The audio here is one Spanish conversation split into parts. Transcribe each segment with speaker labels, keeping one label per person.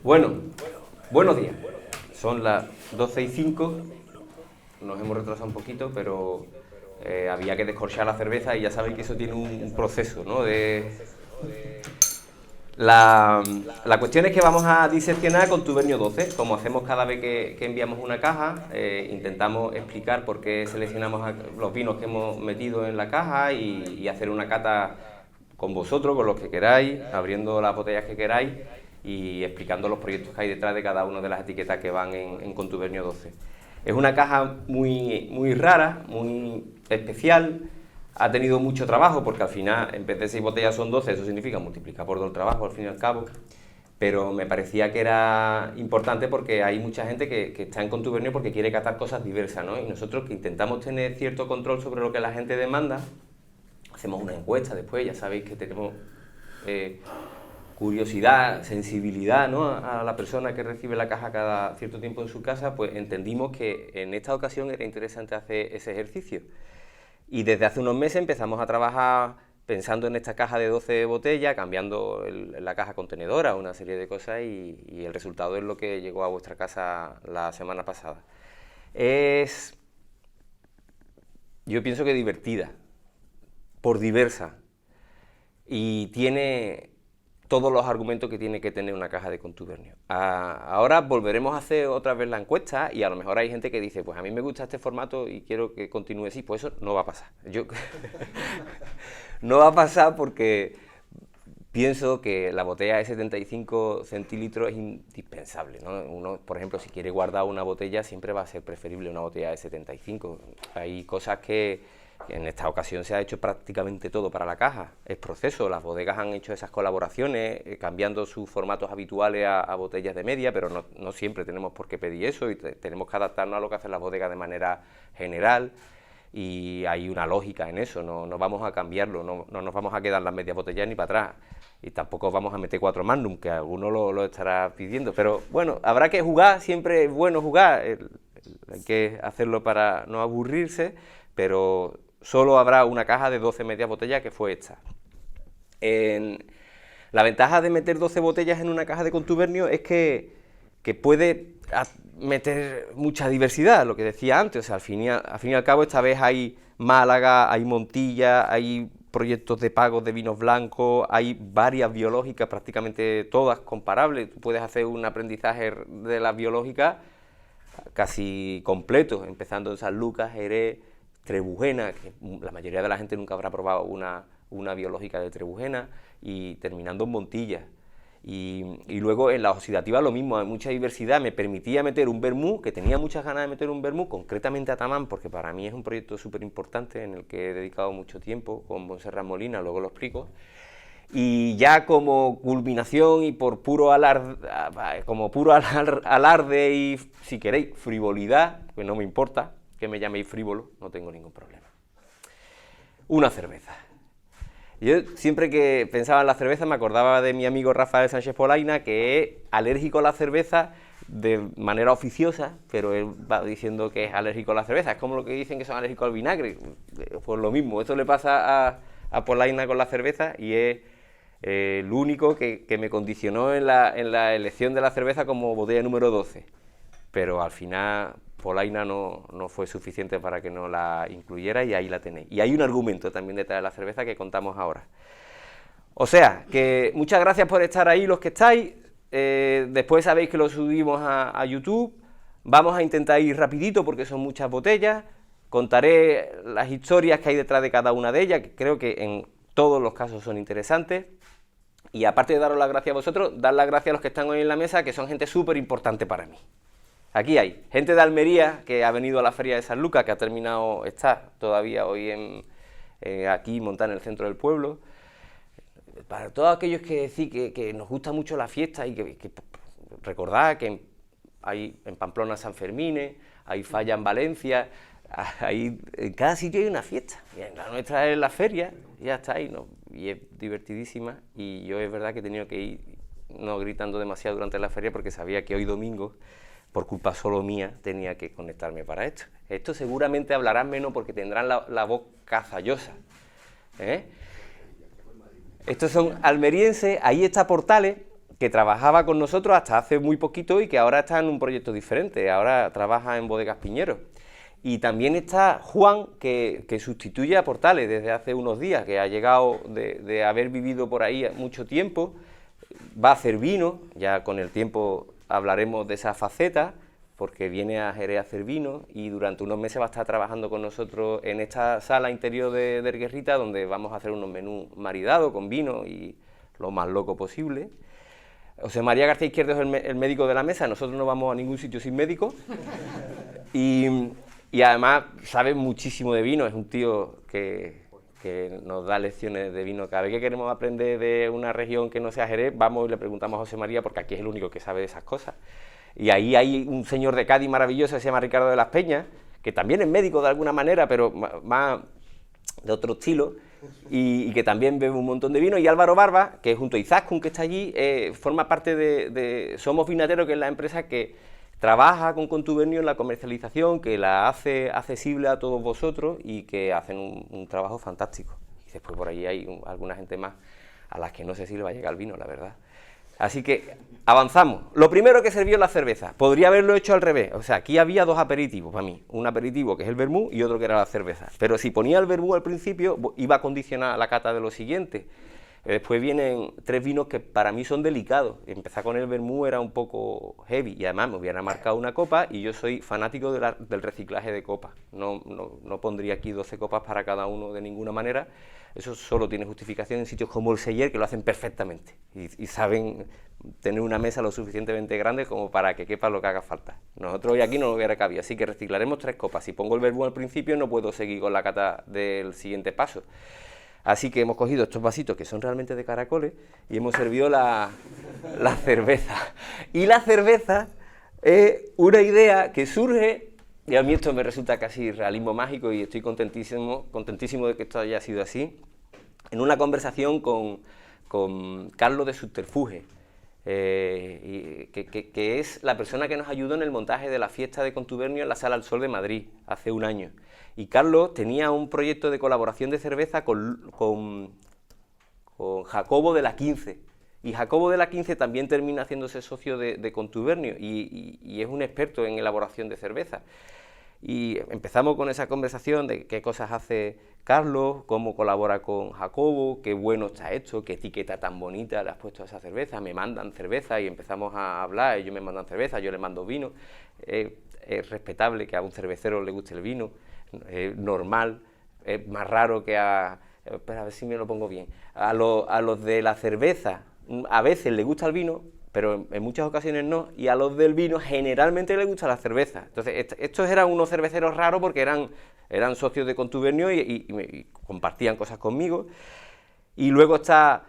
Speaker 1: Bueno, buenos días. Son las 12:05. Nos hemos retrasado un poquito, pero había que descorchar la cerveza y ya sabéis que eso tiene un proceso, ¿no? La cuestión es que vamos a diseccionar contubernio 12, como hacemos cada vez que enviamos una caja. Intentamos explicar por qué seleccionamos los vinos que hemos metido en la caja y hacer una cata con vosotros, con los que queráis, abriendo las botellas que queráis y explicando los proyectos que hay detrás de cada una de las etiquetas que van en contubernio 12. Es una caja muy rara, muy especial. Ha tenido mucho trabajo porque al final, en vez de 6 botellas son 12, eso significa multiplicar por 2 el trabajo al fin y al cabo. Pero me parecía que era importante porque hay mucha gente que está en contubernio porque quiere catar cosas diversas, ¿no? Y nosotros que intentamos tener cierto control sobre lo que la gente demanda, hacemos una encuesta después, ya sabéis que tenemos curiosidad, sensibilidad, ¿no?, a la persona que recibe la caja cada cierto tiempo en su casa, pues entendimos que en esta ocasión era interesante hacer ese ejercicio. Y desde hace unos meses empezamos a trabajar pensando en esta caja de 12 botellas, cambiando la caja contenedora, una serie de cosas, y el resultado es lo que llegó a vuestra casa la semana pasada. Yo pienso que divertida, por diversa, y tiene todos los argumentos que tiene que tener una caja de contubernio. Ahora volveremos a hacer otra vez la encuesta y a lo mejor hay gente que dice, pues a mí me gusta este formato y quiero que continúe así. Pues eso no va a pasar. No va a pasar porque pienso que la botella de 75 centilitros es indispensable, ¿no? Uno, por ejemplo, si quiere guardar una botella, siempre va a ser preferible una botella de 75. Hay cosas que en esta ocasión se ha hecho prácticamente todo para la caja. Es proceso, las bodegas han hecho esas colaboraciones, cambiando sus formatos habituales a botellas de media, pero no siempre tenemos por qué pedir eso y tenemos que adaptarnos a lo que hacen las bodegas de manera general. Y hay una lógica en eso, no vamos a cambiarlo, no nos vamos a quedar las medias botellas ni para atrás. Y tampoco vamos a meter 4 Magnum, que alguno lo estará pidiendo. Pero bueno, habrá que jugar, siempre es bueno jugar, hay que hacerlo para no aburrirse, pero solo habrá una caja de 12 medias botellas, que fue esta. La ventaja de meter 12 botellas en una caja de contubernio es que puede meter mucha diversidad, lo que decía antes. O sea, al fin y al cabo, esta vez hay Málaga, hay Montilla, hay proyectos de pagos de vinos blancos, hay varias biológicas, prácticamente todas comparables. Tú puedes hacer un aprendizaje de las biológicas casi completo, empezando en San Lucas, Jerez, Trebujena, que la mayoría de la gente nunca habrá probado una biológica de Trebujena, y terminando en Montilla. Y luego en la oxidativa lo mismo, hay mucha diversidad. Me permitía meter un vermú, que tenía muchas ganas de meter un vermú, concretamente Atamán, porque para mí es un proyecto súper importante en el que he dedicado mucho tiempo con Montserrat Molina, luego lo explico. Y ya como culminación y por puro alarde, alarde y, si queréis, frivolidad, que no me importa que me llaméis frívolo, no tengo ningún problema. Una cerveza. Yo siempre que pensaba en la cerveza me acordaba de mi amigo Rafael Sánchez Polaina, que es alérgico a la cerveza de manera oficiosa, pero él va diciendo que es alérgico a la cerveza. Es como lo que dicen que son alérgicos al vinagre. Pues lo mismo, esto le pasa a Polaina con la cerveza, y es el único que me condicionó en la elección de la cerveza como botella número 12. Pero al final Polaina no fue suficiente para que no la incluyera, y ahí la tenéis. Y hay un argumento también detrás de la cerveza que contamos ahora. O sea, que muchas gracias por estar ahí los que estáis. Después sabéis que lo subimos a YouTube. Vamos a intentar ir rapidito porque son muchas botellas. Contaré las historias que hay detrás de cada una de ellas, que creo que en todos los casos son interesantes. Y aparte de daros las gracias a vosotros, dar las gracias a los que están hoy en la mesa, que son gente súper importante para mí. Aquí hay gente de Almería que ha venido a la feria de San Lucas, que ha terminado, está todavía hoy aquí montada en el centro del pueblo. Para todos aquellos que decís que nos gusta mucho la fiesta, y que recordad que hay en Pamplona San Fermín, hay Falla en Valencia, en cada sitio hay una fiesta. Y en la nuestra es la feria, y ya está ahí, ¿no? Y es divertidísima, y yo es verdad que he tenido que ir no gritando demasiado durante la feria porque sabía que hoy domingo, por culpa solo mía, tenía que conectarme para esto. Esto seguramente hablarán menos porque tendrán la voz cazallosa. Estos son almerienses. Ahí está Portales, que trabajaba con nosotros hasta hace muy poquito y que ahora está en un proyecto diferente, ahora trabaja en Bodegas Piñero. Y también está Juan, que sustituye a Portales desde hace unos días, que ha llegado de haber vivido por ahí mucho tiempo, va a hacer vino, ya con el tiempo hablaremos de esa faceta, porque viene a Jerez a hacer vino y durante unos meses va a estar trabajando con nosotros en esta sala interior de Erguerrita, donde vamos a hacer unos menús maridados con vino y lo más loco posible. José María García Izquierdo es el médico de la mesa, nosotros no vamos a ningún sitio sin médico. Y además sabe muchísimo de vino, es un tío que nos da lecciones de vino. Cada vez que queremos aprender de una región que no sea Jerez, vamos y le preguntamos a José María, porque aquí es el único que sabe de esas cosas. Y ahí hay un señor de Cádiz maravilloso que se llama Ricardo de las Peñas, que también es médico de alguna manera, pero más de otro estilo, y que también bebe un montón de vino. Y Álvaro Barba, que junto a Izaskun, que está allí, forma parte de Somos Vinateros, que es la empresa que trabaja con Contubernio en la comercialización, que la hace accesible a todos vosotros y que hacen un trabajo fantástico. Y después por ahí hay alguna gente más a las que no sé si le va a llegar el vino, la verdad. Así que avanzamos. Lo primero que sirvió la cerveza. Podría haberlo hecho al revés. O sea, aquí había dos aperitivos para mí. Un aperitivo que es el vermú y otro que era la cerveza. Pero si ponía el vermú al principio, iba a condicionar la cata de lo siguiente. Después vienen 3 vinos que para mí son delicados. Empezar con el vermú era un poco heavy y además me hubiera marcado una copa y yo soy fanático del reciclaje de copas. No pondría aquí 12 copas para cada uno de ninguna manera. Eso solo tiene justificación en sitios como el Seller, que lo hacen perfectamente y saben tener una mesa lo suficientemente grande como para que quepa lo que haga falta. Nosotros hoy aquí no lo hubiera cabido, así que reciclaremos 3 copas. Si pongo el vermú al principio no puedo seguir con la cata del siguiente paso. Así que hemos cogido estos vasitos que son realmente de caracoles y hemos servido la cerveza. Y la cerveza es una idea que surge, y a mí esto me resulta casi realismo mágico y estoy contentísimo de que esto haya sido así, en una conversación con Carlos de Subterfuge, que es la persona que nos ayudó en el montaje de la fiesta de Contubernio en la Sala del Sol de Madrid, hace un año. Y Carlos tenía un proyecto de colaboración de cerveza con Jacobo de la 15. Y Jacobo de la 15 también termina haciéndose socio de Contubernio y es un experto en elaboración de cerveza. Y empezamos con esa conversación de qué cosas hace Carlos, cómo colabora con Jacobo, qué bueno está esto, qué etiqueta tan bonita le has puesto a esa cerveza, me mandan cerveza y empezamos a hablar, ellos me mandan cerveza, yo les mando vino. Es respetable que a un cervecero le guste el vino, es normal, es más raro que espera, a ver si me lo pongo bien, a los de la cerveza a veces les gusta el vino, pero en muchas ocasiones no, y a los del vino generalmente les gusta la cerveza. Entonces, estos eran unos cerveceros raros porque eran socios de Contubernio y compartían cosas conmigo. Y luego está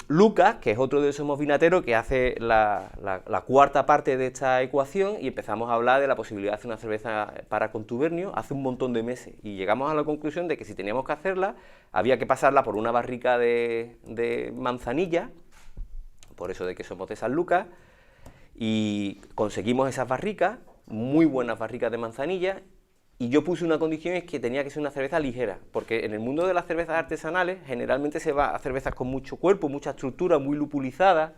Speaker 1: Lucas, que es otro de Somos Vinateros, que hace la cuarta parte de esta ecuación, y empezamos a hablar de la posibilidad de hacer una cerveza para Contubernio hace un montón de meses. Y llegamos a la conclusión de que si teníamos que hacerla, había que pasarla por una barrica de manzanilla, por eso de que somos de San Lucas, y conseguimos esas barricas, muy buenas barricas de manzanilla, y yo puse una condición, es que tenía que ser una cerveza ligera, porque en el mundo de las cervezas artesanales generalmente se va a cervezas con mucho cuerpo, mucha estructura, muy lupulizada.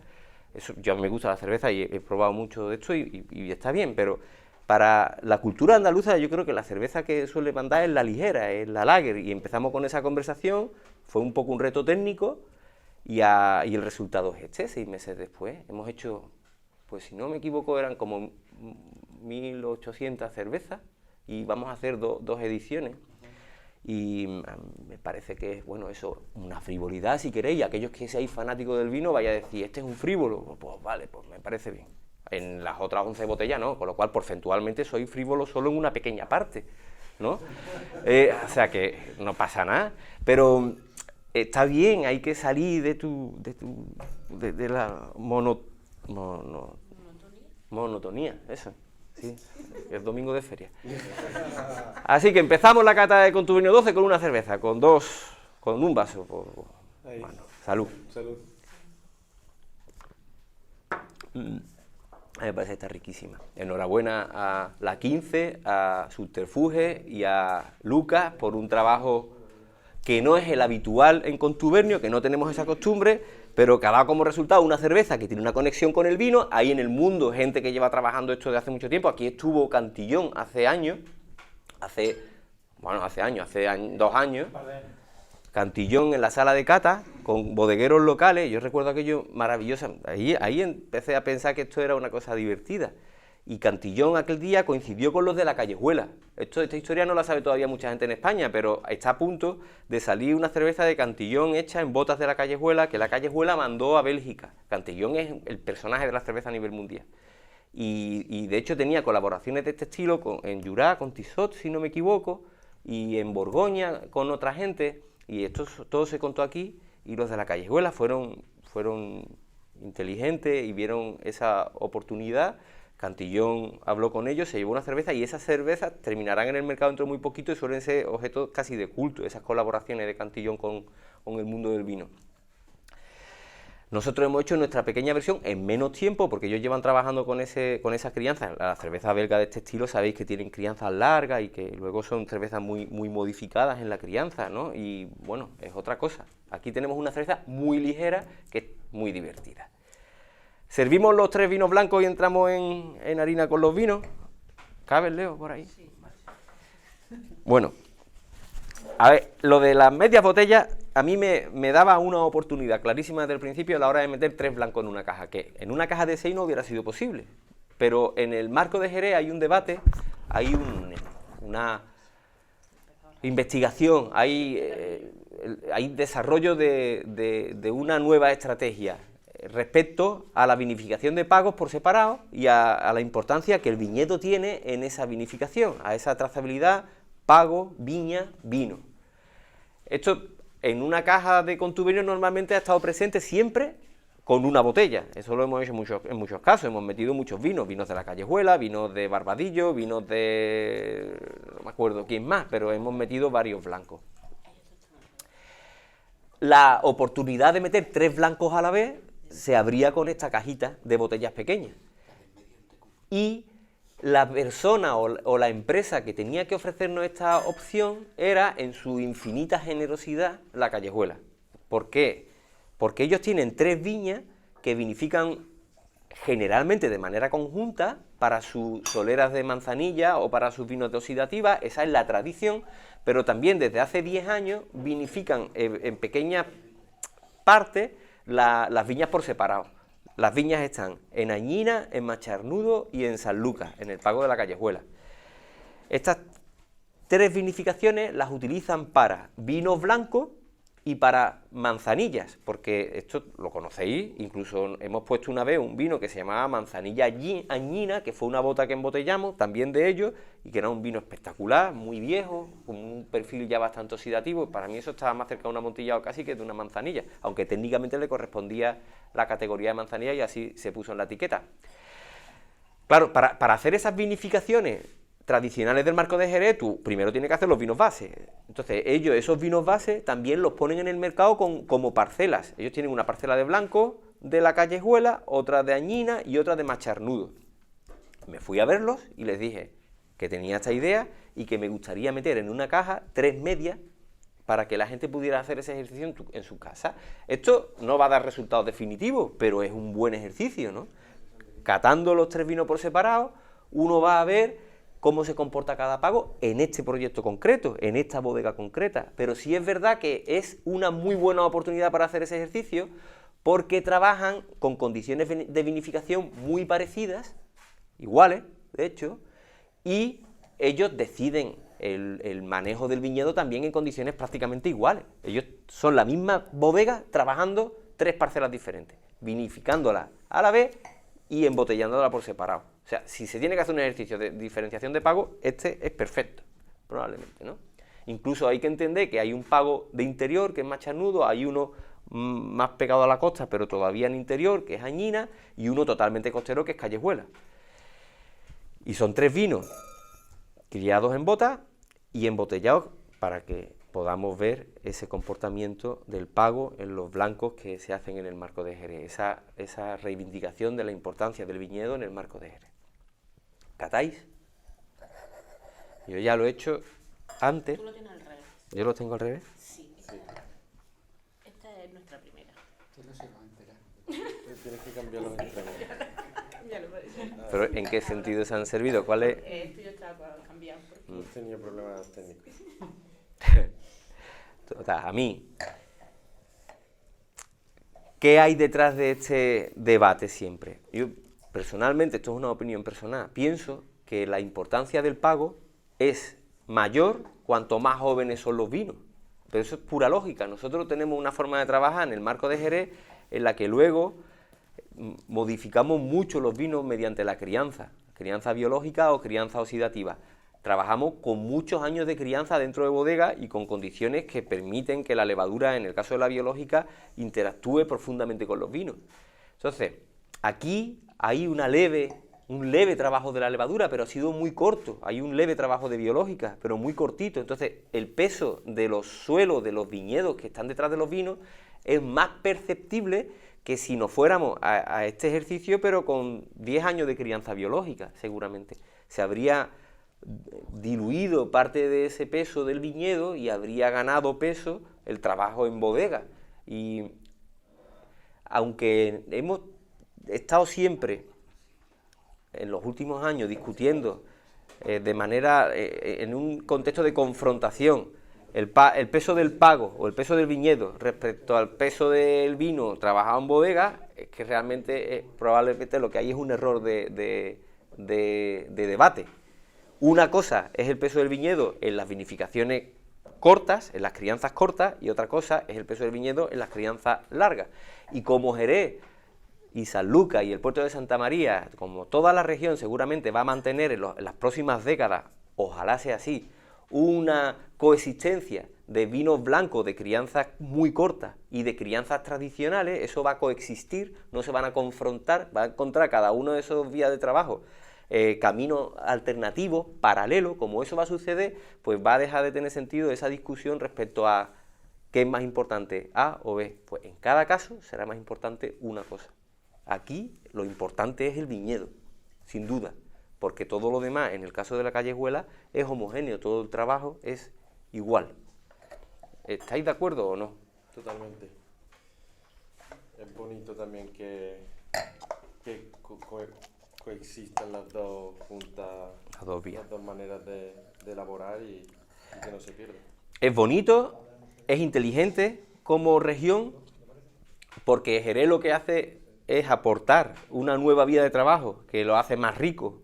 Speaker 1: Eso, yo me gusta la cerveza y he probado mucho de esto y está bien, pero para la cultura andaluza yo creo que la cerveza que suele mandar es la ligera, es la lager, y empezamos con esa conversación, fue un poco un reto técnico, y el resultado es este. 6 meses después hemos hecho, pues si no me equivoco, eran como 1.800 cervezas, y vamos a hacer dos ediciones, y me parece que es, bueno, eso, una frivolidad si queréis, aquellos que seáis fanáticos del vino vaya a decir, este es un frívolo, pues vale, pues me parece bien. En las otras 11 botellas no, con lo cual porcentualmente soy frívolo solo en una pequeña parte, ¿no? O sea que no pasa nada, pero está bien, hay que salir de la monotonía, eso. Sí, el domingo de feria. Así que empezamos la cata de Contubernio 12 con una cerveza, con un vaso. Bueno, salud.
Speaker 2: Salud.
Speaker 1: A mí me parece que está riquísima. Enhorabuena a la 15, a Subterfuge y a Lucas por un trabajo que no es el habitual en contubernio, que no tenemos esa costumbre, pero que ha dado como resultado una cerveza que tiene una conexión con el vino. Hay en el mundo gente que lleva trabajando esto desde hace mucho tiempo. Aquí estuvo Cantillón hace años, hace 2 años, Cantillón en la sala de cata, con bodegueros locales. Yo recuerdo aquello maravilloso. Ahí empecé a pensar que esto era una cosa divertida. Y Cantillón aquel día coincidió con los de la Callejuela. Esta historia no la sabe todavía mucha gente en España, pero está a punto de salir una cerveza de Cantillón hecha en botas de la Callejuela, que la Callejuela mandó a Bélgica. Cantillón es el personaje de la cerveza a nivel mundial. Y de hecho tenía colaboraciones de este estilo en Jurà, con Tissot, si no me equivoco, y en Borgoña con otra gente, y esto todo se contó aquí, y los de la Callejuela fueron inteligentes y vieron esa oportunidad. Cantillón habló con ellos, se llevó una cerveza, y esas cervezas terminarán en el mercado dentro de muy poquito y suelen ser objetos casi de culto, esas colaboraciones de Cantillón con el mundo del vino. Nosotros hemos hecho nuestra pequeña versión en menos tiempo, porque ellos llevan trabajando con esas crianzas. La cerveza belga de este estilo sabéis que tienen crianzas largas y que luego son cervezas muy modificadas en la crianza, ¿no? Y bueno, es otra cosa. Aquí tenemos una cerveza muy ligera que es muy divertida. Servimos los 3 vinos blancos y entramos en harina con los vinos. ¿Cabe, Leo, por ahí? Sí. Bueno, a ver, lo de las medias botellas a mí me daba una oportunidad clarísima desde el principio a la hora de meter 3 blancos en una caja, que en una caja de 6 no hubiera sido posible. Pero en el marco de Jerez hay un debate, hay una investigación, hay desarrollo de una nueva estrategia respecto a la vinificación de pagos por separado y a la importancia que el viñedo tiene en esa vinificación, a esa trazabilidad, pago, viña, vino. Esto en una caja de contubernio normalmente ha estado presente siempre con una botella. Eso lo hemos hecho en muchos casos. Hemos metido muchos vinos de la Callejuela, vinos de Barbadillo, vinos de... no me acuerdo quién más, pero hemos metido varios blancos. La oportunidad de meter 3 blancos a la vez se abría con esta cajita de botellas pequeñas. Y la persona o la empresa que tenía que ofrecernos esta opción era, en su infinita generosidad, la Callejuela. ¿Por qué? Porque ellos tienen 3 viñas que vinifican generalmente de manera conjunta para sus soleras de manzanilla o para sus vinos de oxidativa. Esa es la tradición, pero también desde hace 10 años vinifican en pequeñas partes las viñas por separado. Las viñas están en Añina, en Macharnudo y en San Lucas, en el Pago de la Callejuela. Estas 3 vinificaciones las utilizan para vinos blancos y para manzanillas, porque esto lo conocéis, incluso hemos puesto una vez un vino que se llamaba Manzanilla Añina, que fue una bota que embotellamos, también de ellos, y que era un vino espectacular, muy viejo, con un perfil ya bastante oxidativo. Para mí eso estaba más cerca de un amontillado casi que de una manzanilla, aunque técnicamente le correspondía la categoría de manzanilla y así se puso en la etiqueta. Claro, para hacer esas vinificaciones tradicionales del marco de Jerez, tú primero tienes que hacer los vinos base. Entonces ellos esos vinos base también los ponen en el mercado como parcelas. Ellos tienen una parcela de blanco de la Callejuela, otra de Añina y otra de Macharnudo. Me fui a verlos y les dije que tenía esta idea y que me gustaría meter en una caja 3 medias para que la gente pudiera hacer ese ejercicio en su casa. Esto no va a dar resultados definitivos, pero es un buen ejercicio, ¿no? Catando los 3 vinos por separado, uno va a ver cómo se comporta cada pago en este proyecto concreto, en esta bodega concreta. Pero sí es verdad que es una muy buena oportunidad para hacer ese ejercicio, porque trabajan con condiciones de vinificación muy parecidas, iguales, de hecho, y ellos deciden el manejo del viñedo también en condiciones prácticamente iguales. Ellos son la misma bodega trabajando 3 parcelas diferentes, vinificándola a la vez y embotellándola por separado. O sea, si se tiene que hacer un ejercicio de diferenciación de pago, este es perfecto, probablemente, ¿no? Incluso hay que entender que hay un pago de interior, que es Macharnudo, hay uno más pegado a la costa, pero todavía en interior, que es Añina, y uno totalmente costero, que es Callejuela. Y son 3 vinos criados en bota y embotellados para que podamos ver ese comportamiento del pago en los blancos que se hacen en el marco de Jerez, esa reivindicación de la importancia del viñedo en el marco de Jerez. ¿Catáis? Yo ya lo he hecho antes.
Speaker 2: Tú lo tienes al revés.
Speaker 1: ¿Yo lo tengo al revés?
Speaker 2: Sí. Esto no se va a enterar. Tienes que cambiar los entradas.
Speaker 3: Ya lo puedes decir.
Speaker 1: ¿Pero en qué sentido se han servido? ¿Cuál es?
Speaker 3: Esto ya está para cambiar.
Speaker 2: No he tenido problemas técnicos.
Speaker 1: A mí, ¿qué hay detrás de este debate siempre? Yo, personalmente, esto es una opinión personal, pienso que la importancia del pago es mayor cuanto más jóvenes son los vinos. Pero eso es pura lógica. Nosotros tenemos una forma de trabajar en el marco de Jerez en la que luego modificamos mucho los vinos mediante la crianza biológica o crianza oxidativa. Trabajamos con muchos años de crianza dentro de bodega y con condiciones que permiten que la levadura, en el caso de la biológica, interactúe profundamente con los vinos. Entonces, aquí hay un leve trabajo de la levadura, pero ha sido muy corto. Hay un leve trabajo de biológica, pero muy cortito. Entonces, el peso de los suelos, de los viñedos que están detrás de los vinos, es más perceptible que si nos fuéramos a este ejercicio, pero con 10 años de crianza biológica, seguramente. Se habría diluido parte de ese peso del viñedo y habría ganado peso el trabajo en bodega. Y aunque hemos estado siempre en los últimos años discutiendo de manera, en un contexto de confrontación, el peso del pago o el peso del viñedo respecto al peso del vino trabajado en bodega, es que realmente probablemente lo que hay es un error de debate. Una cosa es el peso del viñedo en las vinificaciones cortas, en las crianzas cortas, y otra cosa es el peso del viñedo en las crianzas largas. Y como Jerez y Sanlúcar y el puerto de Santa María, como toda la región seguramente va a mantener en las próximas décadas, ojalá sea así, una coexistencia de vinos blancos de crianzas muy cortas y de crianzas tradicionales, eso va a coexistir, no se van a confrontar, va a encontrar cada uno de esos vías de trabajo caminos alternativos, paralelos. Como eso va a suceder, pues va a dejar de tener sentido esa discusión respecto a qué es más importante, A o B. Pues en cada caso será más importante una cosa. Aquí lo importante es el viñedo, sin duda, porque todo lo demás, en el caso de la callejuela, es homogéneo, todo el trabajo es igual. ¿Estáis de acuerdo o no?
Speaker 2: Totalmente. Es bonito también que coexistan las dos juntas,
Speaker 1: Las dos vías.
Speaker 2: las dos maneras de elaborar y que no se pierdan.
Speaker 1: Es bonito, es inteligente como región, porque Jerez lo que hace es aportar una nueva vía de trabajo que lo hace más rico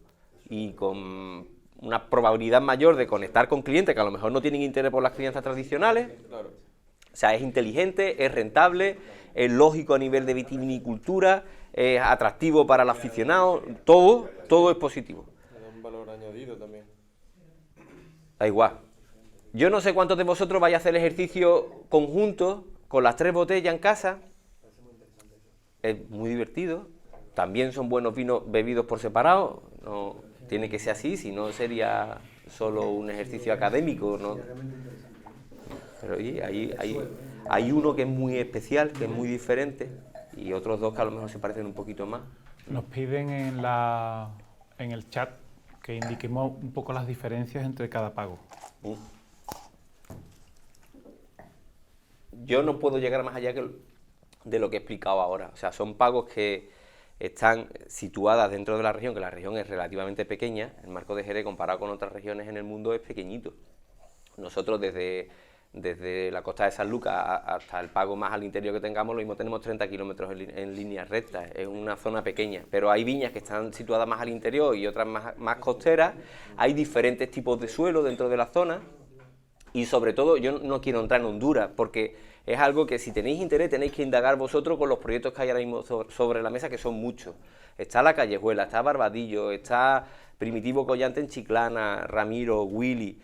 Speaker 1: y con una probabilidad mayor de conectar con clientes que a lo mejor no tienen interés por las crianzas tradicionales.
Speaker 2: Claro.
Speaker 1: O sea, es inteligente, es rentable, es lógico a nivel de vitivinicultura, es atractivo para el aficionado, todo es positivo.
Speaker 2: Le da un valor añadido también.
Speaker 1: Da igual. Yo no sé cuántos de vosotros vais a hacer el ejercicio conjunto con las 3 botellas en casa. Es muy divertido. También son buenos vinos bebidos por separado. No tiene que ser así, si no sería solo un ejercicio académico, ¿no? Pero oye, hay uno que es muy especial, que es muy diferente, y otros dos que a lo mejor se parecen un poquito más.
Speaker 4: Nos piden en el chat que indiquemos un poco las diferencias entre cada pago.
Speaker 1: Yo no puedo llegar más allá de lo que he explicado ahora. O sea, son pagos que están situadas dentro de la región, que la región es relativamente pequeña. El marco de Jerez, comparado con otras regiones en el mundo, es pequeñito. Nosotros desde la costa de Sanlúcar hasta el pago más al interior que tengamos, lo mismo tenemos 30 kilómetros en línea recta, es una zona pequeña, pero hay viñas que están situadas más al interior y otras más costeras, hay diferentes tipos de suelo dentro de la zona, y sobre todo yo no quiero entrar en Honduras, porque es algo que si tenéis interés tenéis que indagar vosotros con los proyectos que hay ahora mismo sobre la mesa, que son muchos. Está La Callejuela, está Barbadillo, está Primitivo Collante en Chiclana, Ramiro, Willy,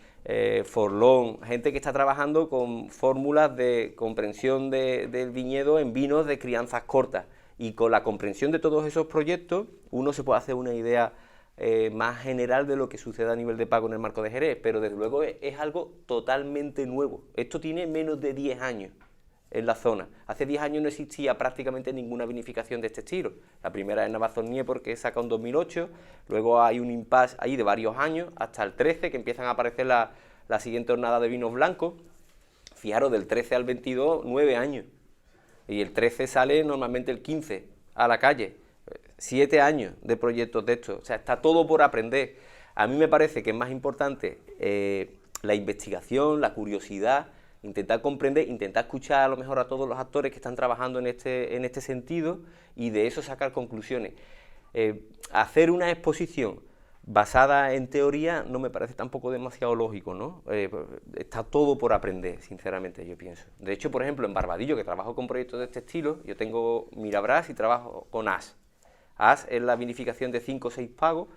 Speaker 1: Forlón, gente que está trabajando con fórmulas de comprensión del viñedo en vinos de crianzas cortas, y con la comprensión de todos esos proyectos uno se puede hacer una idea más general de lo que sucede a nivel de pago en el marco de Jerez, pero desde luego es algo totalmente nuevo. Esto tiene menos de 10 años en la zona. Hace 10 años no existía prácticamente ninguna vinificación de este estilo. La primera es Navazornier, porque saca en 2008, luego hay un impasse ahí de varios años, hasta el 13, que empiezan a aparecer la siguiente hornada de vinos blancos. Fijaros, del 13 al 22, 9 años. y el 13 sale normalmente el 15 a la calle. 7 años de proyectos de estos, o sea, está todo por aprender. A mí me parece que es más importante la investigación, la curiosidad, intentar comprender, intentar escuchar a lo mejor a todos los actores que están trabajando en este sentido y de eso sacar conclusiones. Hacer una exposición basada en teoría no me parece tampoco demasiado lógico, ¿no? Está todo por aprender, sinceramente, yo pienso. De hecho, por ejemplo, en Barbadillo, que trabajo con proyectos de este estilo, yo tengo Mirabras y trabajo con AS. AS es la vinificación de 5 o 6 pagos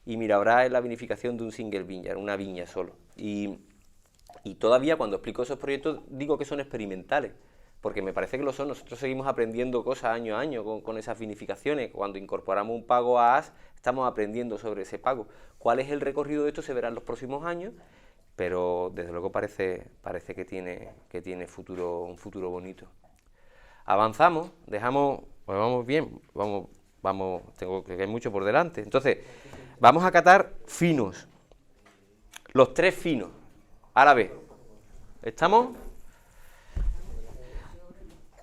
Speaker 1: y Mirabras es la vinificación de un single vineyard, una viña solo. Y todavía cuando explico esos proyectos digo que son experimentales, porque me parece que lo son. Nosotros seguimos aprendiendo cosas año a año con esas vinificaciones. Cuando incorporamos un pago a AS, estamos aprendiendo sobre ese pago. ¿Cuál es el recorrido de esto? Se verá en los próximos años, pero desde luego parece que tiene un futuro bonito. Avanzamos, dejamos, pues vamos bien, vamos, tengo que hay mucho por delante. Entonces, vamos a catar finos, los 3 finos, a la vez. ¿Estamos?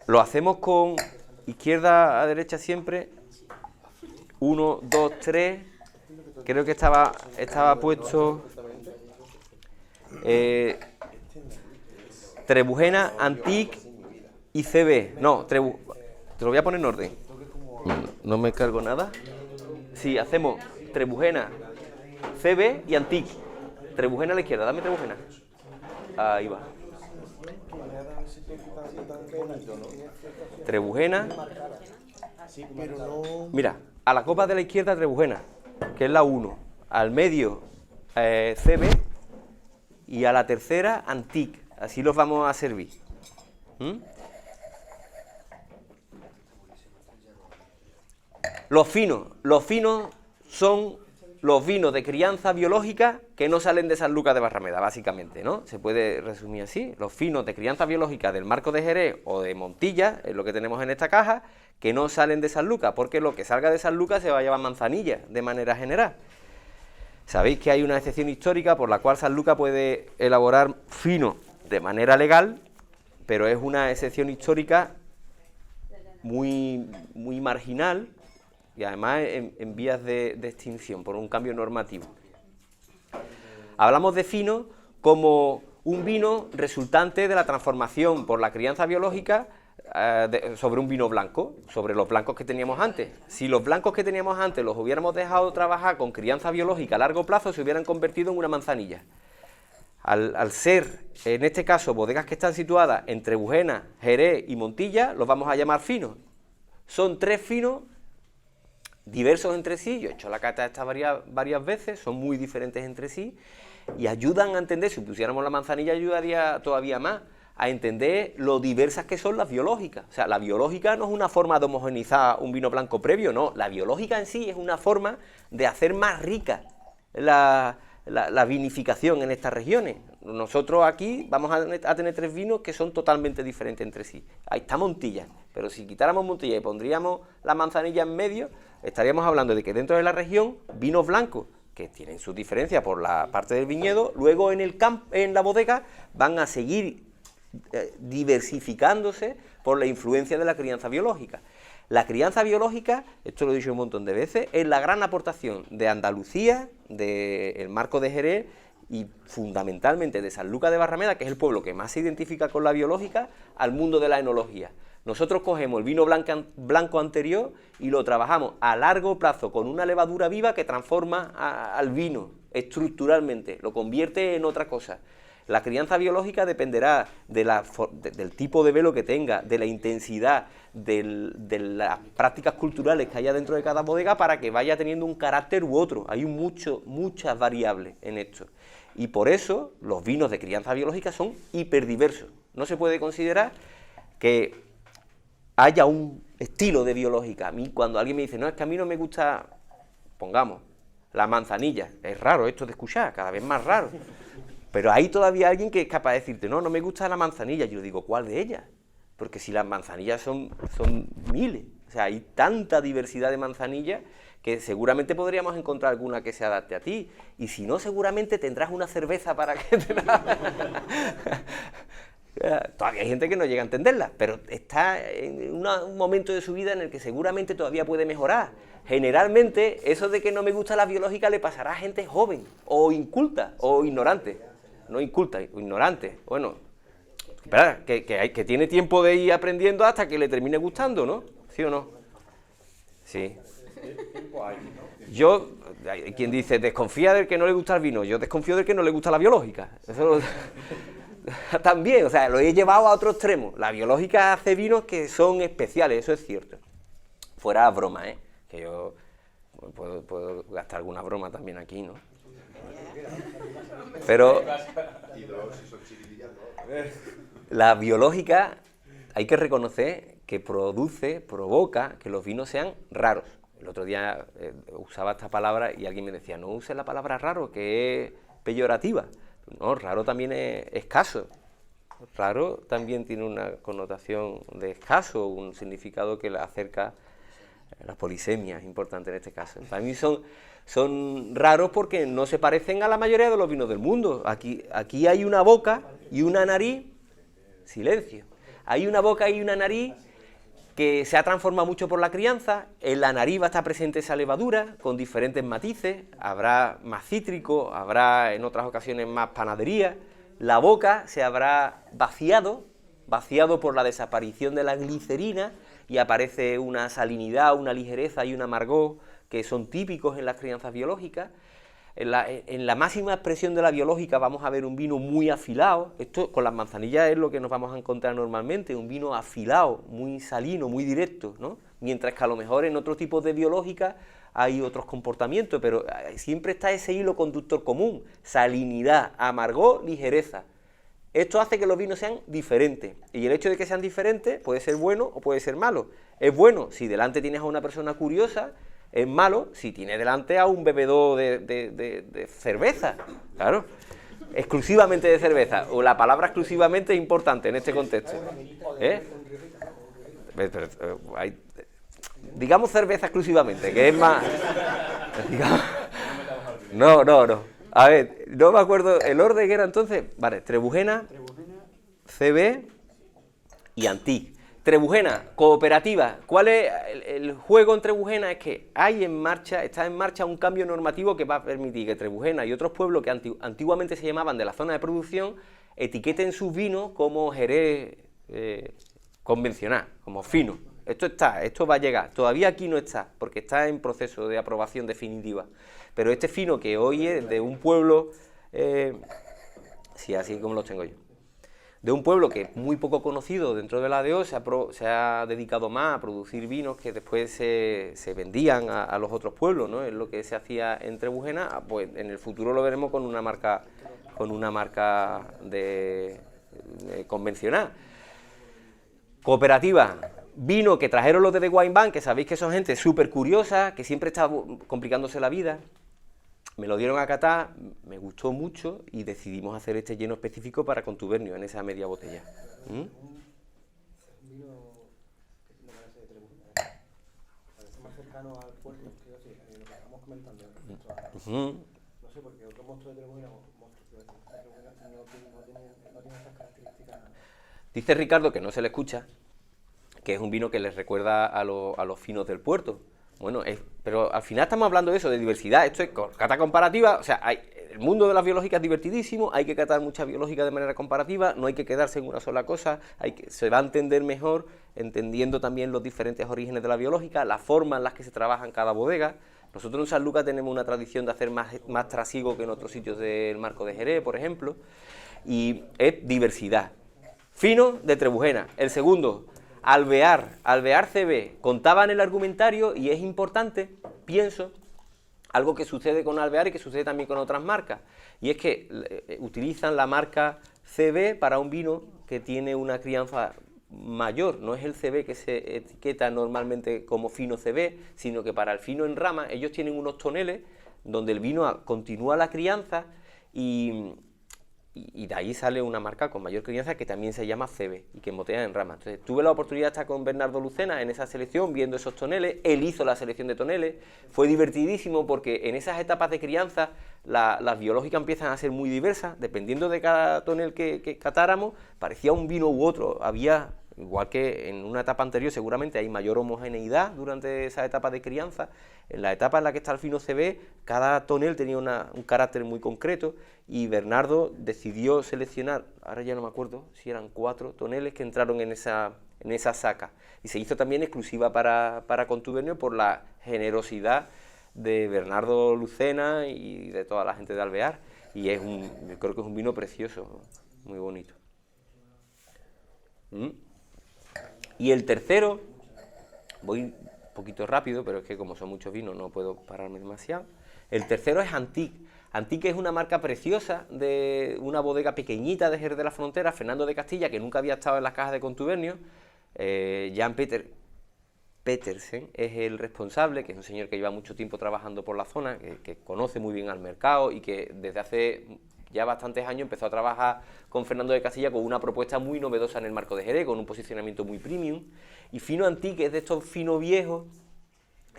Speaker 1: Lo hacemos con izquierda a derecha siempre. 1, 2, 3. Creo que estaba puesto Trebujena, Antique y CB. No, te lo voy a poner en orden. No me cargo nada. Sí, hacemos Trebujena, CB y Antique. Trebujena a la izquierda, dame Trebujena. Ahí va. Trebujena. Mira, a la copa de la izquierda Trebujena, que es la 1. Al medio CB y a la tercera Antique. Así los vamos a servir. Los finos son los vinos de crianza biológica que no salen de Sanlúcar de Barrameda, básicamente, ¿no? Se puede resumir así. Los finos de crianza biológica del Marco de Jerez o de Montilla, es lo que tenemos en esta caja, que no salen de Sanlúcar, porque lo que salga de Sanlúcar se va a llevar manzanilla, de manera general. Sabéis que hay una excepción histórica por la cual Sanlúcar puede elaborar fino de manera legal, pero es una excepción histórica muy marginal, y además en vías de extinción por un cambio normativo. Hablamos de fino como un vino resultante de la transformación por la crianza biológica sobre un vino blanco, sobre los blancos que teníamos antes. Si los blancos que teníamos antes los hubiéramos dejado trabajar con crianza biológica a largo plazo, se hubieran convertido en una manzanilla. Al ser, en este caso, bodegas que están situadas entre Trebujena, Jerez y Montilla, los vamos a llamar finos. Son 3 finos diversos entre sí. Yo he hecho la cata esta varias veces, son muy diferentes entre sí y ayudan a entender, si pusiéramos la manzanilla ayudaría todavía más, a entender lo diversas que son las biológicas. O sea, la biológica no es una forma de homogeneizar un vino blanco previo, no, la biológica en sí es una forma de hacer más rica la vinificación en estas regiones. Nosotros aquí vamos a tener 3 vinos que son totalmente diferentes entre sí. Ahí está Montilla, pero si quitáramos Montilla y pondríamos la manzanilla en medio, estaríamos hablando de que dentro de la región, vinos blancos, que tienen sus diferencias por la parte del viñedo, luego en la bodega van a seguir diversificándose por la influencia de la crianza biológica. La crianza biológica, esto lo he dicho un montón de veces, es la gran aportación de Andalucía, del Marco de Jerez y fundamentalmente de Sanlúcar de Barrameda, que es el pueblo que más se identifica con la biológica, al mundo de la enología. Nosotros cogemos el vino blanco anterior y lo trabajamos a largo plazo con una levadura viva que transforma al vino estructuralmente, lo convierte en otra cosa. La crianza biológica dependerá del tipo de velo que tenga, de la intensidad, de las prácticas culturales que haya dentro de cada bodega para que vaya teniendo un carácter u otro. Hay muchas variables en esto. Y por eso los vinos de crianza biológica son hiperdiversos. No se puede considerar que haya un estilo de biológica. A mí, cuando alguien me dice, no, es que a mí no me gusta, pongamos, la manzanilla. Es raro esto de escuchar, cada vez más raro. Pero hay todavía alguien que es capaz de decirte, no me gusta la manzanilla. Yo digo, ¿cuál de ellas? Porque si las manzanillas son miles, o sea, hay tanta diversidad de manzanillas que seguramente podríamos encontrar alguna que se adapte a ti. Y si no, seguramente tendrás una cerveza para que te la... Todavía hay gente que no llega a entenderla, pero está en un momento de su vida en el que seguramente todavía puede mejorar. Generalmente, eso de que no me gusta la biológica le pasará a gente joven, o inculta, o ignorante. No inculta, o ignorante. Bueno, ¿verdad? Que tiene tiempo de ir aprendiendo hasta que le termine gustando, ¿no? ¿Sí o no? Sí. Yo, hay quien dice, desconfía del que no le gusta el vino, yo desconfío del que no le gusta la biológica. Eso también, o sea, lo he llevado a otro extremo. La biológica hace vinos que son especiales, eso es cierto. Fuera broma, que yo puedo gastar alguna broma también aquí, ¿no? Pero la biológica hay que reconocer que provoca que los vinos sean raros. El otro día usaba esta palabra y alguien me decía, no use la palabra raro, que es peyorativa. No, raro también es escaso. Raro también tiene una connotación de escaso, un significado que le acerca a la polisemia, es importante en este caso. Para mí son raros porque no se parecen a la mayoría de los vinos del mundo. Aquí hay una boca y una nariz, silencio. Hay una boca y una nariz que se ha transformado mucho por la crianza. En la nariz va a estar presente esa levadura con diferentes matices, habrá más cítrico, habrá en otras ocasiones más panadería. La boca se habrá vaciado por la desaparición de la glicerina y aparece una salinidad, una ligereza y un amargor que son típicos en las crianzas biológicas. En la máxima expresión de la biológica vamos a ver un vino muy afilado. Esto con las manzanillas es lo que nos vamos a encontrar normalmente, un vino afilado, muy salino, muy directo, ¿no? Mientras que a lo mejor en otros tipos de biológica hay otros comportamientos, pero siempre está ese hilo conductor común: salinidad, amargor, ligereza. Esto hace que los vinos sean diferentes, y el hecho de que sean diferentes puede ser bueno o puede ser malo. Es bueno si delante tienes a una persona curiosa, es malo si tienes delante a un bebedor de cerveza, claro, exclusivamente de cerveza, o la palabra exclusivamente es importante en este contexto. Digamos cerveza exclusivamente, que es más... Digamos, no. A ver, no me acuerdo, el orden que era entonces, vale, Trebujena, CB y Antic. Trebujena, cooperativa. ¿Cuál es el juego en Trebujena? Es que está en marcha un cambio normativo que va a permitir que Trebujena y otros pueblos que antiguamente se llamaban de la zona de producción etiqueten sus vinos como Jerez convencional, como fino. Esto va a llegar. Todavía aquí no está, porque está en proceso de aprobación definitiva. Pero este fino que hoy es de un pueblo, sí, así como lo tengo yo, de un pueblo que es muy poco conocido dentro de la ADO, se ha dedicado más a producir vinos que después se vendían a los otros pueblos, ¿no? Es lo que se hacía en Trebujena. Pues en el futuro lo veremos con una marca convencional. Cooperativa, vino que trajeron los de The Wine Bank, que sabéis que son gente súper curiosa, que siempre está complicándose la vida. Me lo dieron a catar, me gustó mucho y decidimos hacer este lleno específico para contubernio en esa media botella.
Speaker 2: Un vino que me parece de Trebujena, parece más cercano al puerto, quiero decir, lo que estamos comentando. No sé, porque otro monstruo de Trebujena, no tiene estas características.
Speaker 1: Dice Ricardo, que no se le escucha, que es un vino que les recuerda a los finos del puerto. Bueno, pero al final estamos hablando de eso, de diversidad. Esto es cata comparativa, o sea, el mundo de las biológicas es divertidísimo, hay que catar mucha biológica de manera comparativa, no hay que quedarse en una sola cosa, se va a entender mejor entendiendo también los diferentes orígenes de la biológica, la forma en las que se trabaja en cada bodega. Nosotros en San Lucas tenemos una tradición de hacer más trasiego que en otros sitios del Marco de Jerez, por ejemplo, y es diversidad. Fino de Trebujena. El segundo, Alvear CB, contaba en el argumentario, y es importante, pienso, algo que sucede con Alvear y que sucede también con otras marcas, y es que utilizan la marca CB para un vino que tiene una crianza mayor. No es el CB que se etiqueta normalmente como fino CB, sino que para el fino en rama ellos tienen unos toneles donde el vino continúa la crianza y y de ahí sale una marca con mayor crianza que también se llama CB y que embotella en rama. Entonces tuve la oportunidad de estar con Bernardo Lucena en esa selección, viendo esos toneles. Él hizo la selección de toneles, fue divertidísimo porque en esas etapas de crianza las biológicas empiezan a ser muy diversas, dependiendo de cada tonel que catáramos, parecía un vino u otro. Había, igual que en una etapa anterior, seguramente hay mayor homogeneidad durante esa etapa de crianza. En la etapa en la que está el fino CB, cada tonel tenía un carácter muy concreto, y Bernardo decidió seleccionar, ahora ya no me acuerdo si eran 4 toneles que entraron en esa saca, y se hizo también exclusiva para contubernio por la generosidad de Bernardo Lucena y de toda la gente de Alvear, y yo creo que es un vino precioso, muy bonito. Y el tercero, voy un poquito rápido, pero es que como son muchos vinos no puedo pararme demasiado. El tercero es Antique. Antique es una marca preciosa de una bodega pequeñita de Jerez de la Frontera, Fernando de Castilla, que nunca había estado en las cajas de contubernio. Jan Petersen es el responsable, que es un señor que lleva mucho tiempo trabajando por la zona, que conoce muy bien al mercado y que desde hace ya bastantes años empezó a trabajar con Fernando de Castilla con una propuesta muy novedosa en el marco de Jerez, con un posicionamiento muy premium. Y fino Antique es de estos finos viejos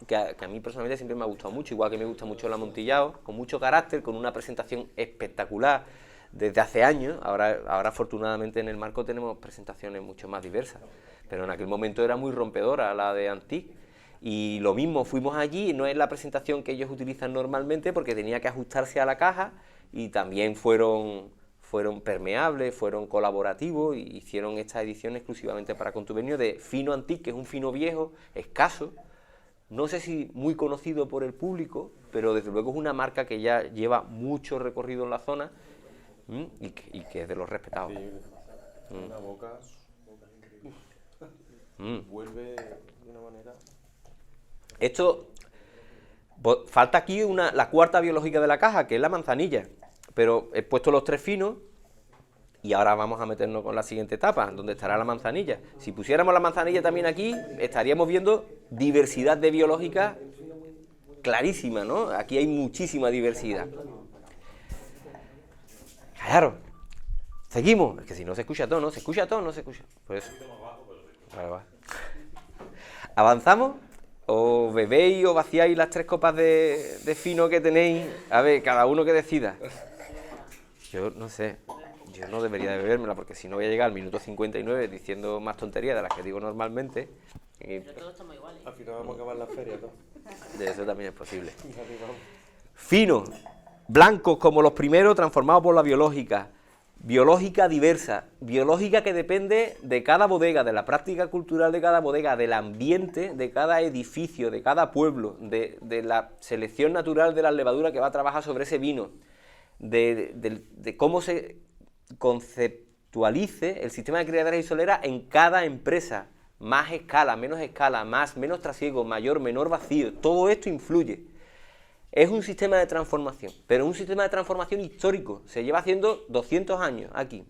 Speaker 1: que a mí personalmente siempre me ha gustado mucho, igual que me gusta mucho el amontillado, con mucho carácter, con una presentación espectacular desde hace años. Ahora afortunadamente en el marco tenemos presentaciones mucho más diversas, pero en aquel momento era muy rompedora la de Antique. Y lo mismo, fuimos allí, no es la presentación que ellos utilizan normalmente porque tenía que ajustarse a la caja, y también fueron permeables, fueron colaborativos, y hicieron esta edición exclusivamente para contubernio de fino Antique, que es un fino viejo, escaso, no sé si muy conocido por el público, pero desde luego es una marca que ya lleva mucho recorrido en la zona y que es de los respetados.
Speaker 2: Una boca increíble. Vuelve de una manera...
Speaker 1: Esto, falta aquí la cuarta biológica de la caja, que es la manzanilla, pero he puesto los 3 finos y ahora vamos a meternos con la siguiente etapa, donde estará la manzanilla. Si pusiéramos la manzanilla también aquí, estaríamos viendo diversidad de biológica clarísima, ¿no? Aquí hay muchísima diversidad. Claro, seguimos, es que si no se escucha todo, ¿no? Se escucha todo, no se escucha. Por eso. Vale, va. ¿Avanzamos? ¿O bebéis o vaciáis las 3 copas de fino que tenéis? A ver, cada uno que decida. Yo no sé, yo no debería de bebérmela, porque si no voy a llegar al minuto 59 diciendo más tonterías de las que digo normalmente.
Speaker 3: Pero todos estamos iguales.
Speaker 2: Al final vamos a acabar la feria, ¿no?
Speaker 1: De eso también es posible. Finos, blancos como los primeros, transformados por la biológica. Biológica diversa, biológica que depende de cada bodega, de la práctica cultural de cada bodega, del ambiente de cada edificio, de cada pueblo, de la selección natural de la levadura que va a trabajar sobre ese vino, de cómo se conceptualice el sistema de criaderas y soleras en cada empresa, más escala, menos trasiego, mayor, menor vacío, todo esto influye. Es un sistema de transformación, pero un sistema de transformación histórico, se lleva haciendo 200 años aquí.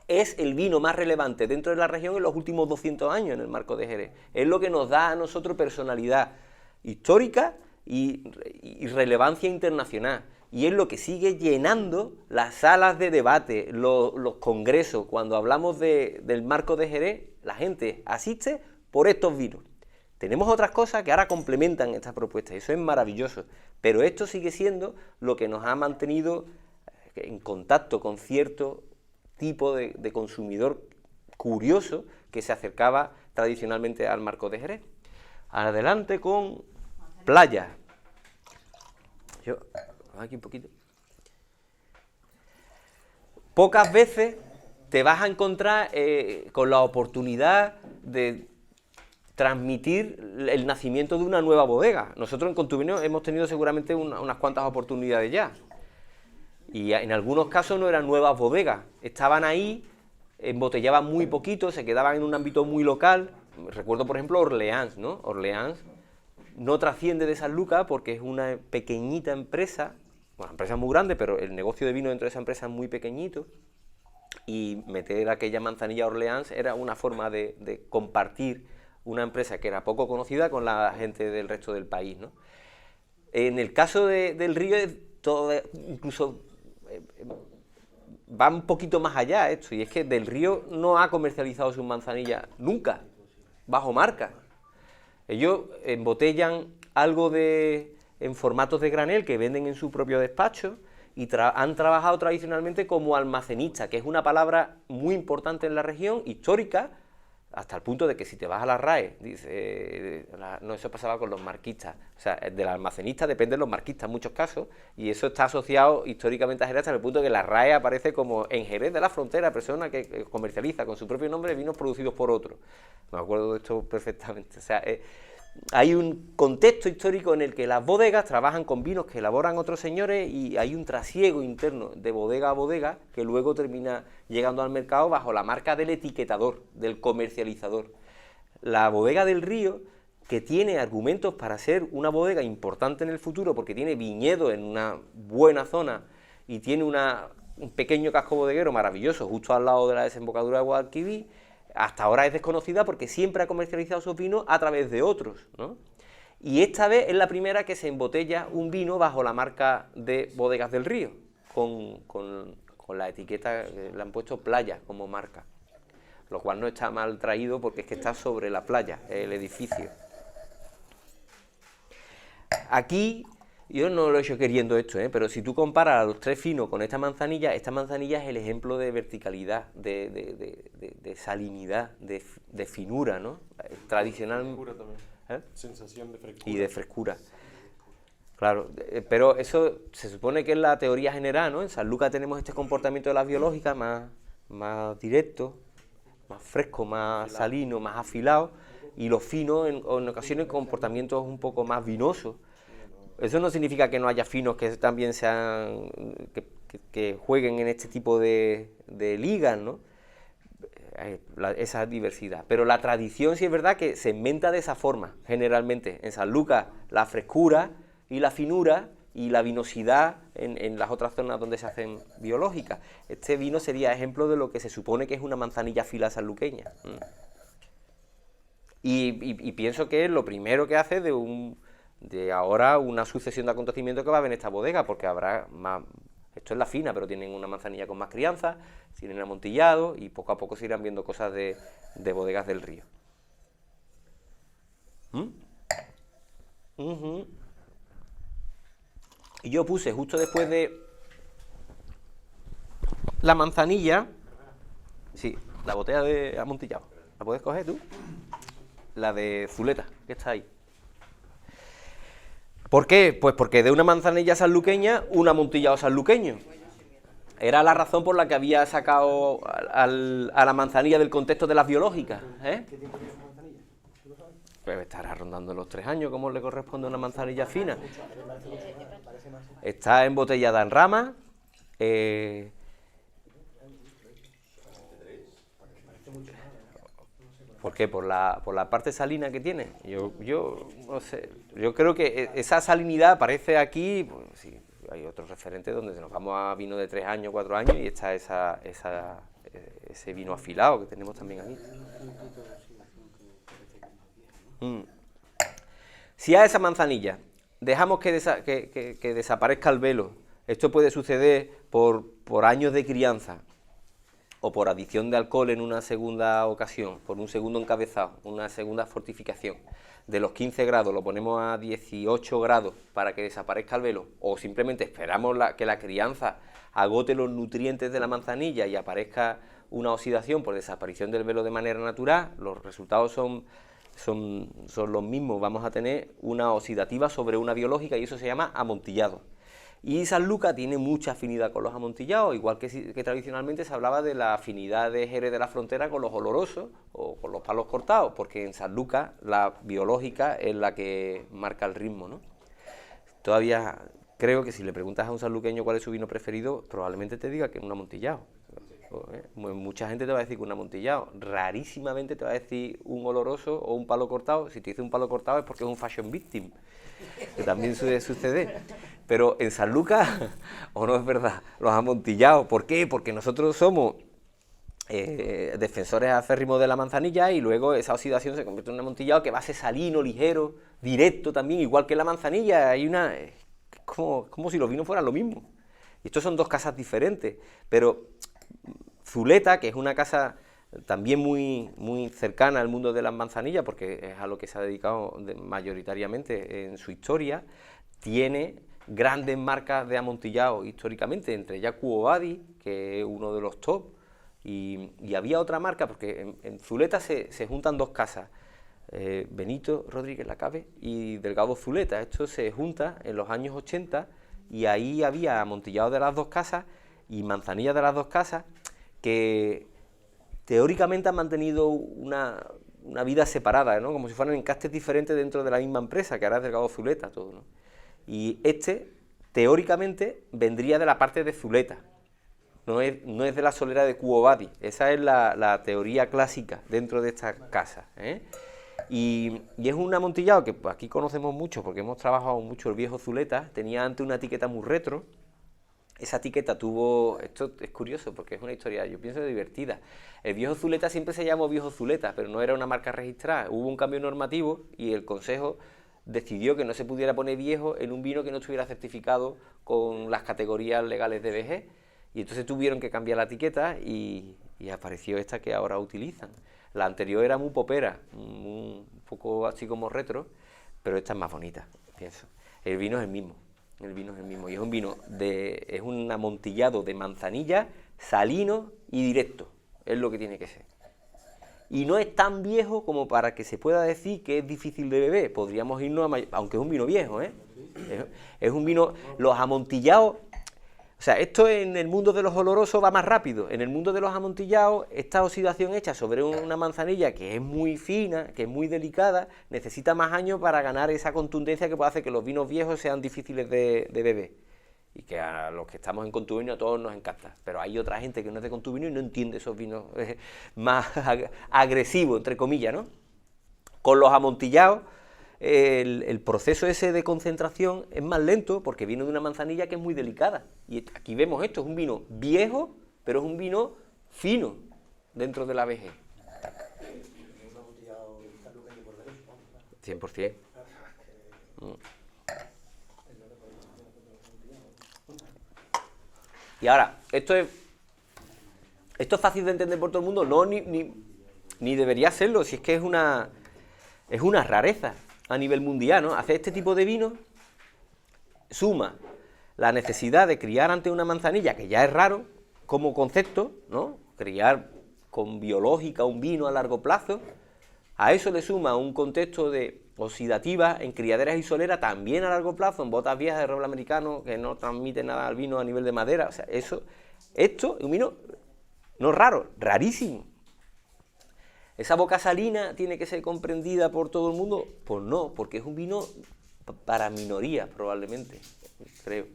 Speaker 1: Es el vino más relevante dentro de la región en los últimos 200 años en el marco de Jerez. Es lo que nos da a nosotros personalidad histórica y relevancia internacional. Y es lo que sigue llenando las salas de debate, los congresos. Cuando hablamos del marco de Jerez, la gente asiste por estos vinos. Tenemos otras cosas que ahora complementan esta propuesta, y eso es maravilloso, pero esto sigue siendo lo que nos ha mantenido en contacto con cierto tipo de consumidor curioso que se acercaba tradicionalmente al marco de Jerez. Adelante con playa. Yo, aquí un poquito. Pocas veces te vas a encontrar con la oportunidad de transmitir el nacimiento de una nueva bodega. Nosotros en Contubernio hemos tenido seguramente unas cuantas oportunidades ya. Y en algunos casos no eran nuevas bodegas. Estaban ahí, embotellaban muy poquito, se quedaban en un ámbito muy local. Recuerdo, por ejemplo, Orleans, ¿no? Orleans no trasciende de San Lucas porque es una pequeñita empresa, bueno, la empresa es muy grande, pero el negocio de vino dentro de esa empresa es muy pequeñito. Y meter aquella manzanilla Orleans era una forma de compartir una empresa que era poco conocida con la gente del resto del país, ¿no? En el caso del río, todo, incluso va un poquito más allá esto, y es que Del Río no ha comercializado sus manzanillas nunca, bajo marca. Ellos embotellan algo en formatos de granel que venden en su propio despacho y han trabajado tradicionalmente como almacenistas, que es una palabra muy importante en la región, histórica, hasta el punto de que si te vas a la RAE, dice, no, eso pasaba con los marquistas, o sea, del almacenista dependen los marquistas en muchos casos, y eso está asociado históricamente a Jerez hasta el punto de que la RAE aparece como en Jerez de la Frontera, persona que comercializa con su propio nombre vinos producidos por otro. Me acuerdo de esto perfectamente. O sea, hay un contexto histórico en el que las bodegas trabajan con vinos que elaboran otros señores y hay un trasiego interno de bodega a bodega que luego termina llegando al mercado bajo la marca del etiquetador, del comercializador. La bodega del Río, que tiene argumentos para ser una bodega importante en el futuro porque tiene viñedo en una buena zona y tiene un pequeño casco bodeguero maravilloso justo al lado de la desembocadura de Guadalquivir, hasta ahora es desconocida porque siempre ha comercializado sus vinos a través de otros, ¿no? Y esta vez es la primera que se embotella un vino bajo la marca de Bodegas del Río, con la etiqueta, le han puesto Playa como marca, lo cual no está mal traído porque es que está sobre la playa, el edificio. Aquí, yo no lo he hecho queriendo esto, pero si tú comparas a los tres finos con esta manzanilla es el ejemplo de verticalidad, de salinidad, de finura, ¿no? Tradicional.
Speaker 2: Frescura también. Sensación de frescura.
Speaker 1: Y de frescura. Claro, pero eso se supone que es la teoría general, ¿no? En San Lucas tenemos este comportamiento de las biológicas más directo, más fresco, más salino, más afilado, y los finos en ocasiones comportamientos un poco más vinosos. Eso no significa que no haya finos que también sean que jueguen en este tipo de ligas, ¿no? Esa diversidad. Pero la tradición sí es verdad que se inventa de esa forma, generalmente. En San Lucas la frescura y la finura y la vinosidad en las otras zonas donde se hacen biológicas. Este vino sería ejemplo de lo que se supone que es una manzanilla fila sanluqueña. Y pienso que es lo primero que hace de ahora una sucesión de acontecimientos que va a haber en esta bodega, porque habrá más. Esto es la fina, pero tienen una manzanilla con más crianza, tienen amontillado y poco a poco se irán viendo cosas de Bodegas del Río. Y yo puse justo después de la manzanilla, sí, la botella de amontillado. ¿La puedes coger tú? La de Zuleta, que está ahí. ¿Por qué? Pues porque de una manzanilla sanluqueña, un amontillado sanluqueño. Era la razón por la que había sacado a la manzanilla del contexto de las biológicas.
Speaker 2: ¿Qué tiempo tiene esa manzanilla? ¿Tú lo sabes?
Speaker 1: Pues estará rondando los 3 años, como le corresponde a una manzanilla fina. Está embotellada en rama. ¿Por qué? ¿Por la parte salina que tiene? Yo no sé. Yo creo que esa salinidad aparece aquí, pues sí, hay otros referentes donde nos vamos a vino de 3 años, 4 años y está ese vino afilado que tenemos también aquí. Si a esa manzanilla dejamos que desaparezca el velo, esto puede suceder por años de crianza, o por adición de alcohol en una segunda ocasión, por un segundo encabezado, una segunda fortificación. De los 15 grados lo ponemos a 18 grados para que desaparezca el velo, o simplemente esperamos que la crianza agote los nutrientes de la manzanilla y aparezca una oxidación por desaparición del velo de manera natural, los resultados son los mismos. Vamos a tener una oxidativa sobre una biológica y eso se llama amontillado. Y San Lucas tiene mucha afinidad con los amontillados, igual que tradicionalmente se hablaba de la afinidad de Jerez de la Frontera con los olorosos o con los palos cortados, porque en San Lucas la biológica es la que marca el ritmo, ¿no? Todavía creo que si le preguntas a un sanluqueño cuál es su vino preferido, probablemente te diga que es un amontillado. Mucha gente te va a decir que un amontillado, rarísimamente te va a decir un oloroso o un palo cortado. Si te dice un palo cortado es porque es un fashion victim, que también suele suceder. Pero en San Lucas, o no es verdad, los amontillados. ¿Por qué? Porque nosotros somos defensores acérrimos de la manzanilla y luego esa oxidación se convierte en un amontillado que va a ser salino, ligero, directo también, igual que la manzanilla. Hay como si los vinos fueran lo mismo. Y estos son dos casas diferentes, pero Zuleta, que es una casa también muy cercana al mundo de las manzanillas, porque es a lo que se ha dedicado mayoritariamente en su historia, tiene grandes marcas de amontillado históricamente, entre ellas Quo Vadis, que es uno de los top, y había otra marca, porque en Zuleta se juntan dos casas, Benito Rodríguez Lacabe y Delgado Zuleta. Esto se junta en los años 80 y ahí había amontillado de las dos casas y manzanillas de las dos casas que teóricamente han mantenido una vida separada, ¿no? Como si fueran encastes diferentes dentro de la misma empresa, que ahora es Delgado Zuleta todo, ¿no? Y teóricamente, vendría de la parte de Zuleta, no es de la solera de Quo Vadis. Esa es la teoría clásica dentro de esta casa, ¿eh? Y es un amontillado que pues, aquí conocemos mucho, porque hemos trabajado mucho el viejo Zuleta. Tenía antes una etiqueta muy retro. Esa etiqueta tuvo, esto es curioso porque es una historia, yo pienso, divertida. El viejo Zuleta siempre se llamó viejo Zuleta, pero no era una marca registrada. Hubo un cambio normativo y el Consejo decidió que no se pudiera poner viejo en un vino que no estuviera certificado con las categorías legales de BG, y entonces tuvieron que cambiar la etiqueta y apareció esta que ahora utilizan. La anterior era muy popera, un poco así como retro, pero esta es más bonita, pienso. El vino es el mismo. Y es un vino es un amontillado de manzanilla, salino y directo, es lo que tiene que ser. Y no es tan viejo como para que se pueda decir que es difícil de beber. Podríamos irnos aunque es un vino viejo, ¿eh? Es un vino, los amontillados, o sea, esto en el mundo de los olorosos va más rápido. En el mundo de los amontillados, esta oxidación hecha sobre una manzanilla que es muy fina, que es muy delicada, necesita más años para ganar esa contundencia que puede hacer que los vinos viejos sean difíciles de beber. Y que a los que estamos en contubernio a todos nos encanta. Pero hay otra gente que no es de contubernio y no entiende esos vinos más agresivos, entre comillas, ¿no? Con los amontillados, el proceso ese de concentración es más lento porque viene de una manzanilla que es muy delicada. Y aquí vemos esto, es un vino viejo, pero es un vino fino dentro de la vejez. 100%. Y ahora, esto es fácil de entender por todo el mundo, no, ni debería serlo, si es que es una rareza a nivel mundial, ¿no? Hacer este tipo de vino suma la necesidad de criar ante una manzanilla, que ya es raro como concepto, ¿no? Criar con biológica un vino a largo plazo. A eso le suma un contexto de oxidativa en criaderas y soleras también a largo plazo, en botas viejas de roble americano que no transmiten nada al vino a nivel de madera. O sea, esto es un vino no raro, rarísimo. ¿Esa boca salina tiene que ser comprendida por todo el mundo? Pues no, porque es un vino para minorías probablemente, creo.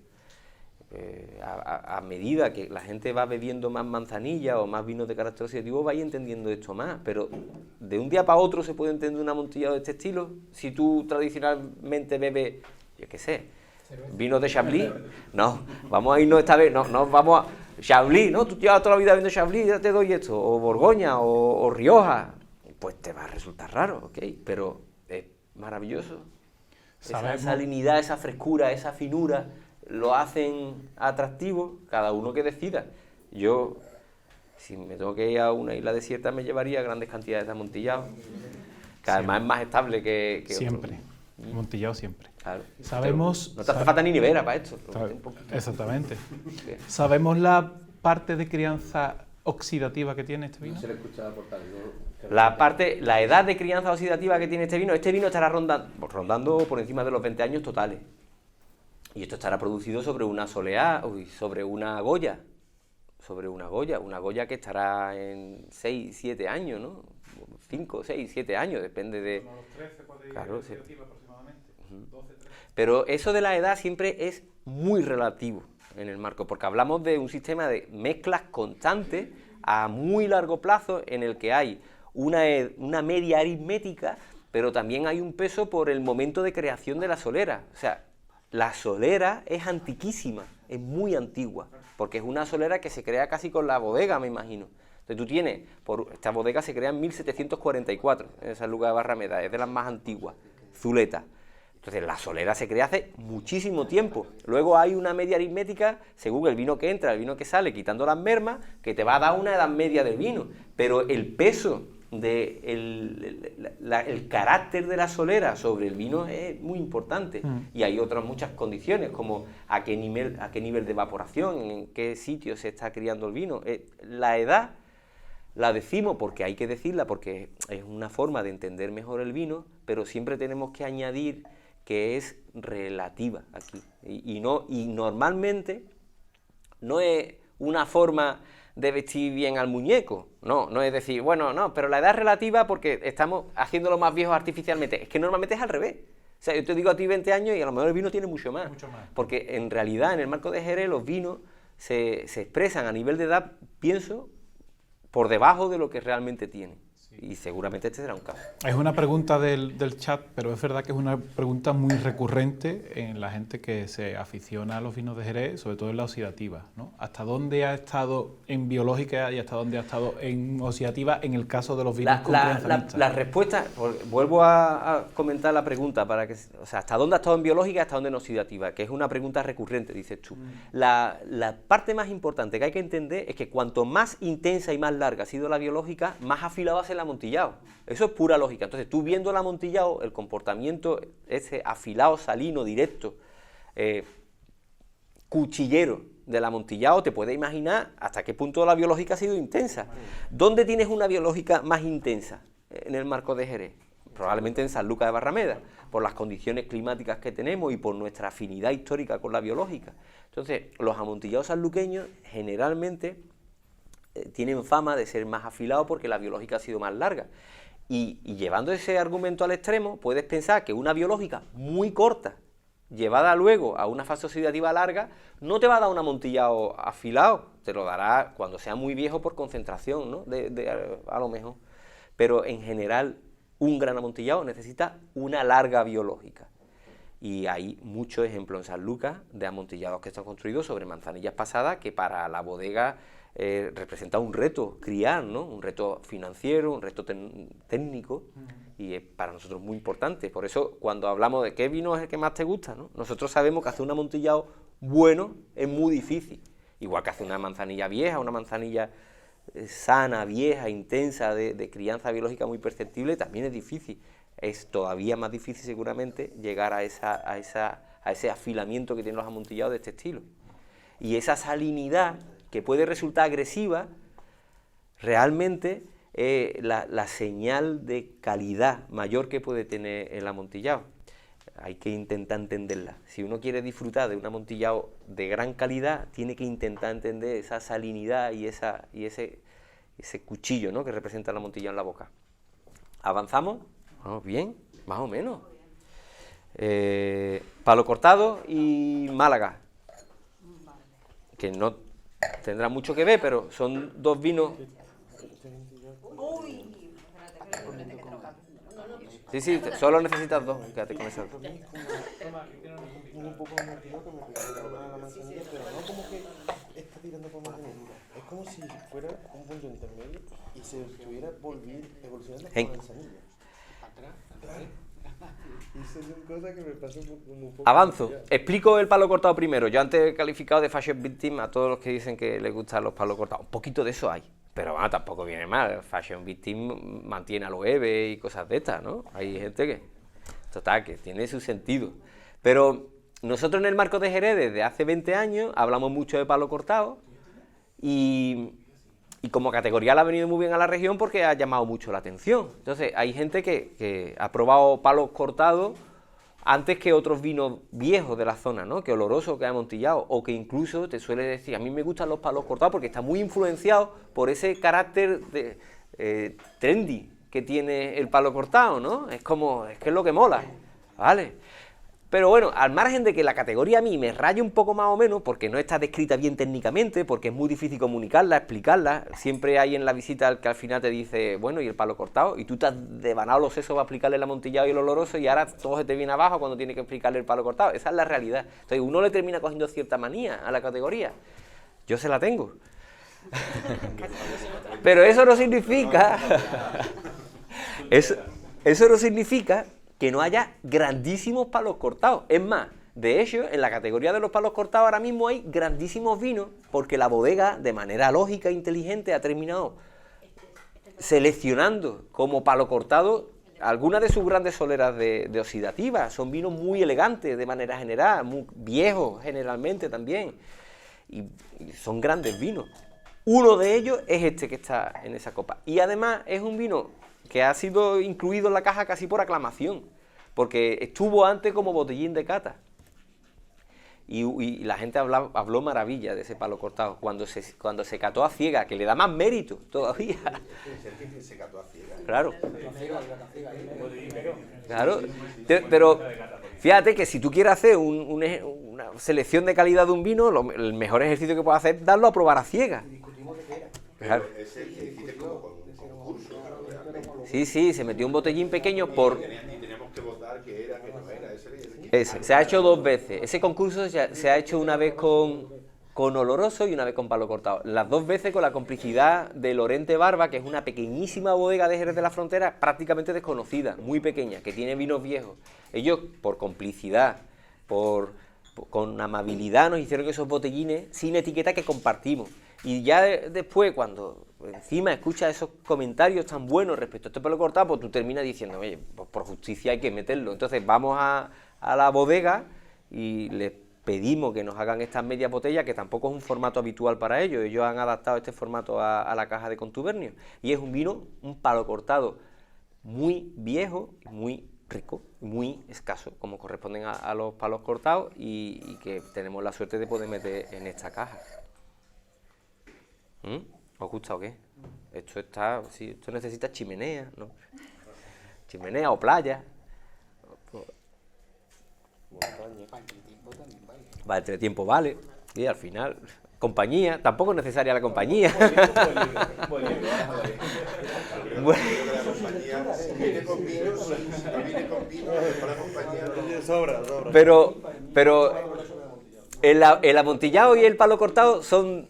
Speaker 1: A medida que la gente va bebiendo más manzanilla o más vinos de carácter oxidativo, vais entendiendo esto más, pero de un día para otro se puede entender un amontillado de este estilo. Si tú tradicionalmente bebes, yo qué sé, vinos de Chablis, no, vamos a irnos esta vez, no vamos a Chablis, ¿no? Tú llevas toda la vida bebiendo Chablis, ya te doy esto, o Borgoña, o Rioja, pues te va a resultar raro, ¿ok? Pero es maravilloso. Esa salinidad, esa frescura, esa finura, lo hacen atractivo, cada uno que decida. Yo, si me tengo que ir a una isla desierta, me llevaría grandes cantidades de amontillado, que además es más estable que
Speaker 4: siempre,
Speaker 1: otro.
Speaker 4: Amontillado siempre.
Speaker 1: Claro.
Speaker 4: Sabemos...
Speaker 1: No te hace falta ni nevera para esto.
Speaker 4: Exactamente. ¿Sabemos la parte de crianza oxidativa que tiene este vino?
Speaker 2: Se le escucha por tal,
Speaker 1: la edad de crianza oxidativa que tiene este vino estará rondando por encima de los 20 años totales. Y esto estará producido sobre una soleá, sobre una goya, una goya que estará en 6, 7 años, ¿no? 5, 6, 7 años, depende de...
Speaker 4: Como los 13 puede ir
Speaker 1: claro, sí.
Speaker 4: aproximadamente. 12, 13.
Speaker 1: Pero eso de la edad siempre es muy relativo en el marco, porque hablamos de un sistema de mezclas constantes a muy largo plazo en el que hay una media aritmética, pero también hay un peso por el momento de creación de la solera. O sea, la solera es antiquísima, es muy antigua, porque es una solera que se crea casi con la bodega, me imagino. Entonces tú tienes, esta bodega se crea en 1744, en San Lucas de Barrameda, es de las más antiguas, Zuleta. Entonces, la solera se crea hace muchísimo tiempo. Luego hay una media aritmética, según el vino que entra, el vino que sale, quitando las mermas, que te va a dar una edad media del vino. Pero el peso el carácter de la solera sobre el vino es muy importante. Y hay otras muchas condiciones, como a qué nivel de evaporación, en qué sitio se está criando el vino. La edad la decimos porque hay que decirla, porque es una forma de entender mejor el vino, pero siempre tenemos que añadir que es relativa aquí. Y normalmente no es una forma de vestir bien al muñeco, no es decir, bueno, no, pero la edad es relativa porque estamos haciéndolo más viejo artificialmente. Es que normalmente es al revés. O sea, yo te digo a ti 20 años y a lo mejor el vino tiene mucho más. Porque en realidad, en el marco de Jerez, los vinos se expresan a nivel de edad, pienso, por debajo de lo que realmente tienen. Y seguramente este será un caso.
Speaker 4: Es una pregunta del chat, pero es verdad que es una pregunta muy recurrente en la gente que se aficiona a los vinos de Jerez, sobre todo en la oxidativa, ¿no? ¿Hasta dónde ha estado en biológica y hasta dónde ha estado en oxidativa en el caso de los vinos con crianza mixta?
Speaker 1: La respuesta, vuelvo a comentar la pregunta, para que, o sea, ¿hasta dónde ha estado en biológica y hasta dónde en oxidativa? Que es una pregunta recurrente, dices tú. La parte más importante que hay que entender es que cuanto más intensa y más larga ha sido la biológica, más afilado va a ser la amontillado. Eso es pura lógica. Entonces, tú viendo el amontillado, el comportamiento ese afilado, salino, directo, cuchillero del amontillado, te puedes imaginar hasta qué punto la biológica ha sido intensa. ¿Dónde tienes una biológica más intensa en el marco de Jerez? Probablemente en Sanlúcar de Barrameda, por las condiciones climáticas que tenemos y por nuestra afinidad histórica con la biológica. Entonces, los amontillados sanluqueños generalmente tienen fama de ser más afilados porque la biológica ha sido más larga. Y llevando ese argumento al extremo, puedes pensar que una biológica muy corta, llevada luego a una fase oxidativa larga, no te va a dar un amontillado afilado, te lo dará cuando sea muy viejo por concentración, ¿no? A lo mejor. Pero en general, un gran amontillado necesita una larga biológica. Y hay muchos ejemplos en Sanlúcar de amontillados que están construidos sobre manzanillas pasadas que para la bodega representa un reto criar, ¿no? Un reto financiero, un reto técnico, y es para nosotros muy importante. Por eso, cuando hablamos de qué vino es el que más te gusta, ¿no? Nosotros sabemos que hacer un amontillado bueno es muy difícil. Igual que hacer una manzanilla vieja, una manzanilla sana, vieja, intensa, de crianza biológica muy perceptible, también es difícil. Es todavía más difícil seguramente llegar a ese afilamiento que tienen los amontillados de este estilo. Y esa salinidad que puede resultar agresiva, realmente la señal de calidad mayor que puede tener el amontillado. Hay que intentar entenderla. Si uno quiere disfrutar de un amontillado de gran calidad, tiene que intentar entender esa salinidad y ese cuchillo, ¿no?, que representa el amontillado en la boca. ¿Avanzamos? Vamos bien, más o menos. Palo Cortado y Málaga, que no tendrá mucho que ver, pero son dos vinos. Sí, solo necesitas dos. Quédate con eso.
Speaker 2: Un poco amontillado que me pegaba la manzanilla, pero no como que está tirando por manzanilla. Es como si fuera un punto intermedio y se estuviera evolucionando por manzanilla. Y son cosas que me pasan un poco.
Speaker 1: Avanzo. Explico el palo cortado primero. Yo antes he calificado de fashion victim a todos los que dicen que les gustan los palos cortados. Un poquito de eso hay. Pero bueno, tampoco viene mal. Fashion victim mantiene a los EVE y cosas de estas, ¿no? Hay gente que, total, que tiene su sentido. Pero nosotros en el marco de Jerez, desde hace 20 años, hablamos mucho de palo cortado y como categoría le ha venido muy bien a la región porque ha llamado mucho la atención. Entonces, hay gente que ha probado palos cortados antes que otros vinos viejos de la zona, ¿no? Que oloroso, que amontillado, o que incluso te suele decir, a mí me gustan los palos cortados porque está muy influenciado por ese carácter trendy que tiene el palo cortado, ¿no? Es que es lo que mola, ¿vale? Pero bueno, al margen de que la categoría a mí me raya un poco más o menos, porque no está descrita bien técnicamente, porque es muy difícil comunicarla, explicarla, siempre hay en la visita el que al final te dice, bueno, ¿y el palo cortado? Y tú te has devanado los sesos para explicarle el amontillado y el oloroso, y ahora todo se te viene abajo cuando tienes que explicarle el palo cortado. Esa es la realidad. Entonces uno le termina cogiendo cierta manía a la categoría. Yo se la tengo. Pero eso no significa... eso no significa que no haya grandísimos palos cortados. Es más, de hecho, en la categoría de los palos cortados ahora mismo hay grandísimos vinos, porque la bodega, de manera lógica e inteligente, ha terminado seleccionando como palo cortado algunas de sus grandes soleras de oxidativa. Son vinos muy elegantes de manera general, muy viejos generalmente también, y son grandes vinos. Uno de ellos es este que está en esa copa, y además es un vino que ha sido incluido en la caja casi por aclamación, porque estuvo antes como botellín de cata. Y la gente habló maravilla de ese palo cortado, cuando se cató a ciega, que le da más mérito todavía.
Speaker 5: Se cató a ciega.
Speaker 1: Claro. Claro, pero fíjate que si tú quieres hacer una selección de calidad de un vino, el mejor ejercicio que puedes hacer es darlo a probar a ciega. Claro. Sí, se metió un botellín pequeño por...
Speaker 5: Teníamos que votar que era, que no era.
Speaker 1: Se ha hecho 2 veces. Ese concurso se ha hecho una vez con oloroso y una vez con palo cortado. Las 2 veces con la complicidad de Lorente Barba, que es una pequeñísima bodega de Jerez de la Frontera, prácticamente desconocida, muy pequeña, que tiene vinos viejos. Ellos, por complicidad, con amabilidad, nos hicieron esos botellines sin etiqueta que compartimos. Y ya después, cuando encima escuchas esos comentarios tan buenos respecto a este palo cortado, pues tú terminas diciendo, oye, pues por justicia hay que meterlo. Entonces vamos a la bodega y les pedimos que nos hagan estas medias botellas, que tampoco es un formato habitual para ellos. Ellos han adaptado este formato a la caja de contubernio. Y es un vino, un palo cortado muy viejo, muy rico, muy escaso, como corresponden a los palos cortados, y que tenemos la suerte de poder meter en esta caja. ¿Os gusta o qué? Esto necesita chimenea, ¿no? Chimenea o playa. Va, entre tiempo vale. Y al final, compañía, tampoco es necesaria la compañía. Pero el amontillado y el palo cortado son...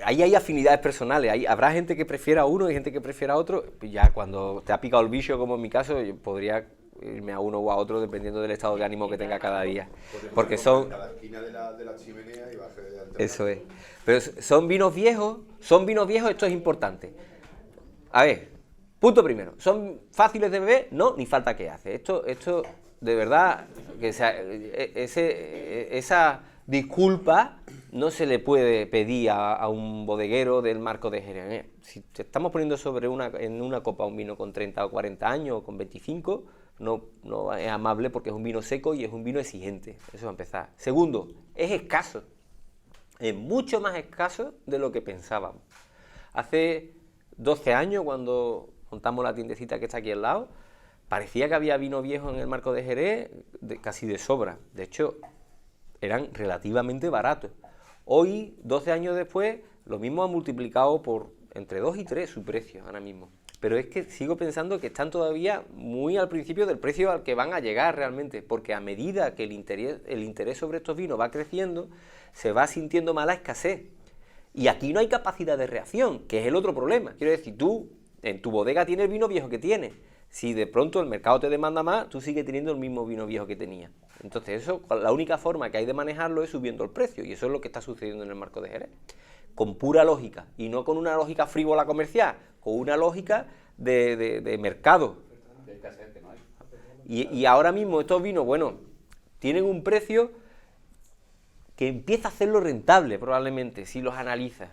Speaker 1: Ahí hay afinidades personales, habrá gente que prefiera uno y gente que prefiera otro. Ya cuando te ha picado el bicho, como en mi caso, yo podría irme a uno o a otro dependiendo del estado de ánimo que tenga cada día. Porque son...
Speaker 5: Cada esquina de la chimenea y baje de alternativa.
Speaker 1: Eso es. Pero son vinos viejos, esto es importante. A ver, punto primero, ¿son fáciles de beber? No, ni falta que hace. Esto de verdad, esa disculpa no se le puede pedir a un bodeguero del Marcos de Jerez. Si te estamos poniendo en una copa un vino con 30 o 40 años o con 25, no es amable, porque es un vino seco y es un vino exigente. Eso va a empezar. Segundo, es escaso. Es mucho más escaso de lo que pensábamos. Hace 12 años, cuando montamos la tiendecita que está aquí al lado, parecía que había vino viejo en el Marcos de Jerez casi de sobra. De hecho, eran relativamente baratos. Hoy, 12 años después, lo mismo ha multiplicado por entre 2 y 3 su precio ahora mismo. Pero es que sigo pensando que están todavía muy al principio del precio al que van a llegar realmente, porque a medida que el interés sobre estos vinos va creciendo, se va sintiendo más la escasez. Y aquí no hay capacidad de reacción, que es el otro problema. Quiero decir, tú en tu bodega tienes el vino viejo que tienes. Si de pronto el mercado te demanda más, tú sigues teniendo el mismo vino viejo que tenías. Entonces la única forma que hay de manejarlo es subiendo el precio, y eso es lo que está sucediendo en el Marcos de Jerez. Con pura lógica, y no con una lógica frívola comercial, con una lógica de mercado. Y ahora mismo estos vinos, bueno, tienen un precio que empieza a hacerlo rentable probablemente, si los analizas,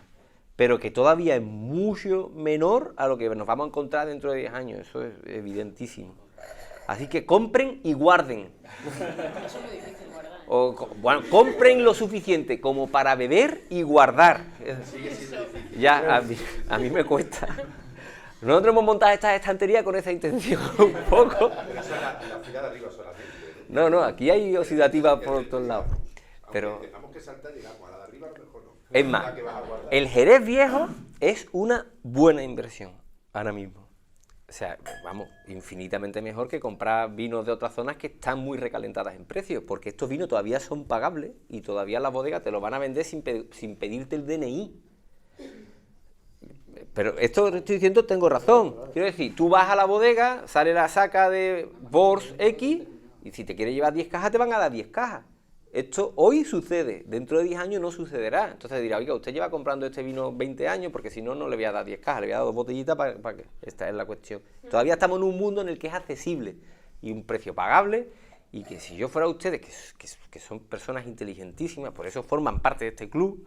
Speaker 1: pero que todavía es mucho menor a lo que nos vamos a encontrar dentro de 10 años, eso es evidentísimo. Así que compren y guarden.
Speaker 3: Eso es muy difícil guardar.
Speaker 1: Bueno, compren lo suficiente como para beber y guardar. Ya, a mí me cuesta. Nosotros hemos montado esta estantería con esa intención un poco.
Speaker 5: Pero eso en la fila de arriba solamente.
Speaker 1: No, aquí hay oxidativa por todos lados. Pero
Speaker 5: Tenemos que saltar y llegamos a la de arriba, a lo mejor no.
Speaker 1: es más, el Jerez viejo es una buena inversión ahora mismo. O sea, vamos, infinitamente mejor que comprar vinos de otras zonas que están muy recalentadas en precio, porque estos vinos todavía son pagables y todavía las bodegas te los van a vender sin pedirte el DNI. pero esto que estoy diciendo tengo razón. Quiero decir, tú vas a la bodega, sale la saca de Bors X, y si te quieres llevar 10 cajas, te van a dar 10 cajas. Esto hoy sucede, dentro de 10 años no sucederá. Entonces dirá, oiga, usted lleva comprando este vino 20 años, porque si no, no le voy a dar 10 cajas, le voy a dar 2 botellitas para que... Esta es la cuestión. Todavía estamos en un mundo en el que es accesible y un precio pagable, y que si yo fuera ustedes, que son personas inteligentísimas, por eso forman parte de este club,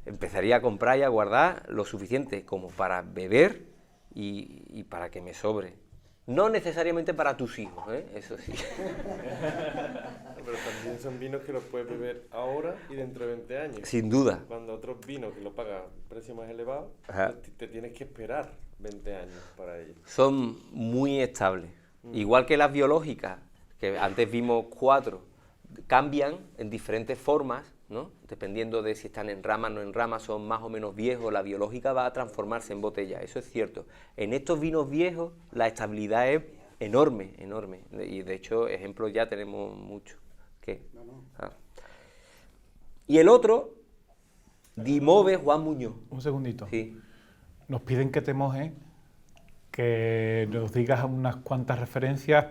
Speaker 1: empezaría a comprar y a guardar lo suficiente como para beber y para que me sobre. No necesariamente para tus hijos, eso sí.
Speaker 6: Pero también son vinos que los puedes beber ahora y dentro de 20 años.
Speaker 1: Sin duda.
Speaker 6: Cuando otros vinos que lo pagan precio más elevado,
Speaker 1: Ajá.
Speaker 6: te tienes que esperar 20 años para ellos.
Speaker 1: Son muy estables. Igual que las biológicas, que antes vimos 4, cambian en diferentes formas, ¿no? Dependiendo de si están en ramas o no en ramas, son más o menos viejos, la biológica va a transformarse en botella, eso es cierto. En estos vinos viejos la estabilidad es enorme, enorme, y de hecho ejemplos ya tenemos muchos. ¿Qué? Ah. Y el otro, Dimove Juan Muñoz.
Speaker 4: Un segundito.
Speaker 1: Sí.
Speaker 4: Nos piden que te mojes, que nos digas unas cuantas referencias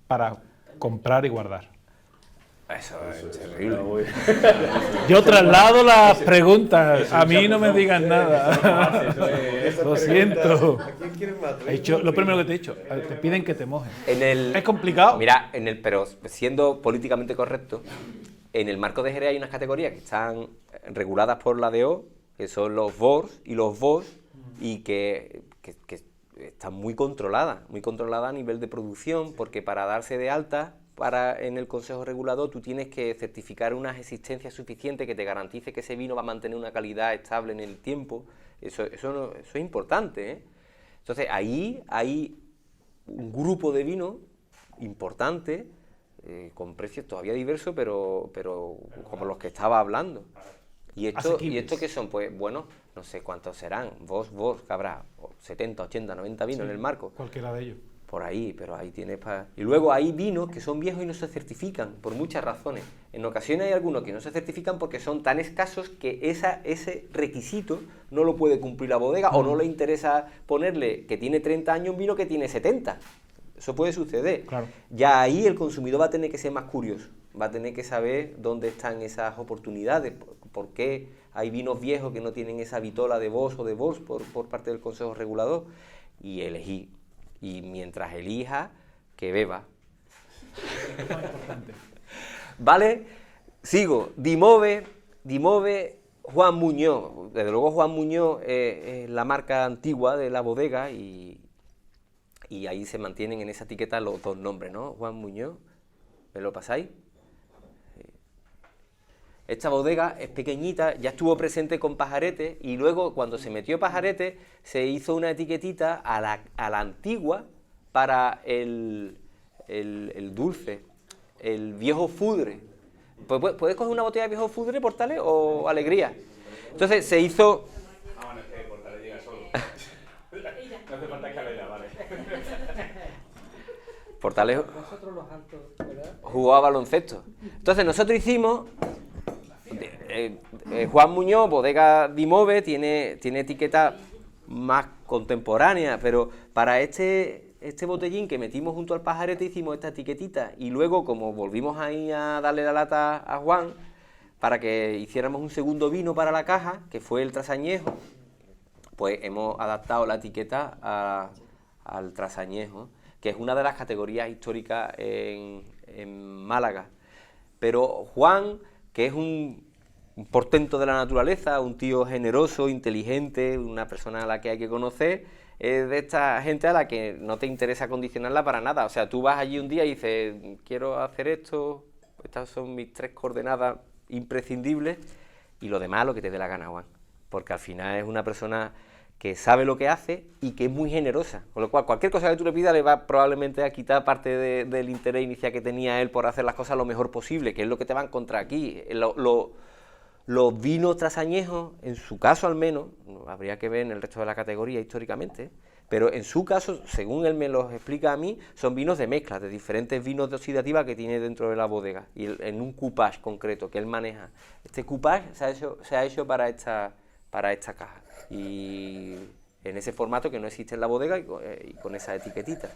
Speaker 4: para comprar y guardar.
Speaker 1: Eso es terrible.
Speaker 4: Yo traslado las preguntas, a mí no me digan nada. Lo siento.
Speaker 6: ¿A quién quieres más?
Speaker 4: He hecho lo primero que te he dicho, te piden que te mojes.
Speaker 1: Es
Speaker 4: complicado.
Speaker 1: Mira, pero siendo políticamente correcto, en el marco de Jerez hay unas categorías que están reguladas por la DO, que son los VORS y los VOS, y que están muy controladas a nivel de producción, porque para darse de alta en el Consejo Regulador tú tienes que certificar unas existencias suficientes que te garantice que ese vino va a mantener una calidad estable en el tiempo. Eso es importante, ¿eh? Entonces ahí hay un grupo de vinos importante, con precios todavía diversos, pero como los que estaba hablando. ¿Y esto qué son? Pues bueno, no sé cuántos serán, vos que habrá 70, 80, 90 vinos en el marco.
Speaker 4: Cualquiera de ellos.
Speaker 1: Por ahí, pero ahí tienes para... Y luego hay vinos que son viejos y no se certifican, por muchas razones. En ocasiones hay algunos que no se certifican porque son tan escasos que ese requisito no lo puede cumplir la bodega, o no le interesa ponerle que tiene 30 años un vino que tiene 70. Eso puede suceder.
Speaker 4: Claro.
Speaker 1: Ya ahí el consumidor va a tener que ser más curioso, va a tener que saber dónde están esas oportunidades, por qué hay vinos viejos que no tienen esa vitola de VOS o de VOS por parte del Consejo Regulador, y elegir. Y mientras elija, que beba. ¿Vale? Sigo. Dimove Juan Muñoz. Desde luego Juan Muñoz es la marca antigua de la bodega, y ahí se mantienen en esa etiqueta los dos nombres, ¿no? Juan Muñoz. ¿Me lo pasáis? Esta bodega es pequeñita, ya estuvo presente con Pajarete, y luego cuando se metió Pajarete se hizo una etiquetita a la antigua para el dulce, el viejo fudre. ¿Puedes coger una botella de viejo fudre, Portales, o Alegría? Entonces se hizo...
Speaker 7: Ah, bueno, es que Portales llega solo. No hace falta escalera, vale.
Speaker 1: Portales
Speaker 2: Nosotros los altos, ¿verdad?
Speaker 1: jugó a baloncesto. Entonces nosotros hicimos... Juan Muñoz, bodega Dimove, tiene etiqueta más contemporánea, pero para este botellín que metimos junto al Pajarete hicimos esta etiquetita, y luego, como volvimos ahí a darle la lata a Juan para que hiciéramos un segundo vino para la caja, que fue el trasañejo, pues hemos adaptado la etiqueta al trasañejo, que es una de las categorías históricas en Málaga. Pero Juan, que es un portento de la naturaleza, un tío generoso, inteligente, una persona a la que hay que conocer, es de esta gente a la que no te interesa condicionarla para nada. O sea, tú vas allí un día y dices, quiero hacer esto, estas son mis 3 coordenadas imprescindibles, y lo demás lo que te dé la gana, Juan. Porque al final es una persona que sabe lo que hace y que es muy generosa, con lo cual cualquier cosa que tú le pidas le va probablemente a quitar parte del interés inicial que tenía él por hacer las cosas lo mejor posible, que es lo que te va a encontrar aquí. Los vinos trasañejos, en su caso al menos, habría que ver en el resto de la categoría históricamente, pero en su caso, según él me los explica a mí, son vinos de mezcla, de diferentes vinos de oxidativa que tiene dentro de la bodega, y en un coupage concreto que él maneja. Este coupage se ha hecho para para esta caja. Y en ese formato que no existe en la bodega y con esa etiquetita.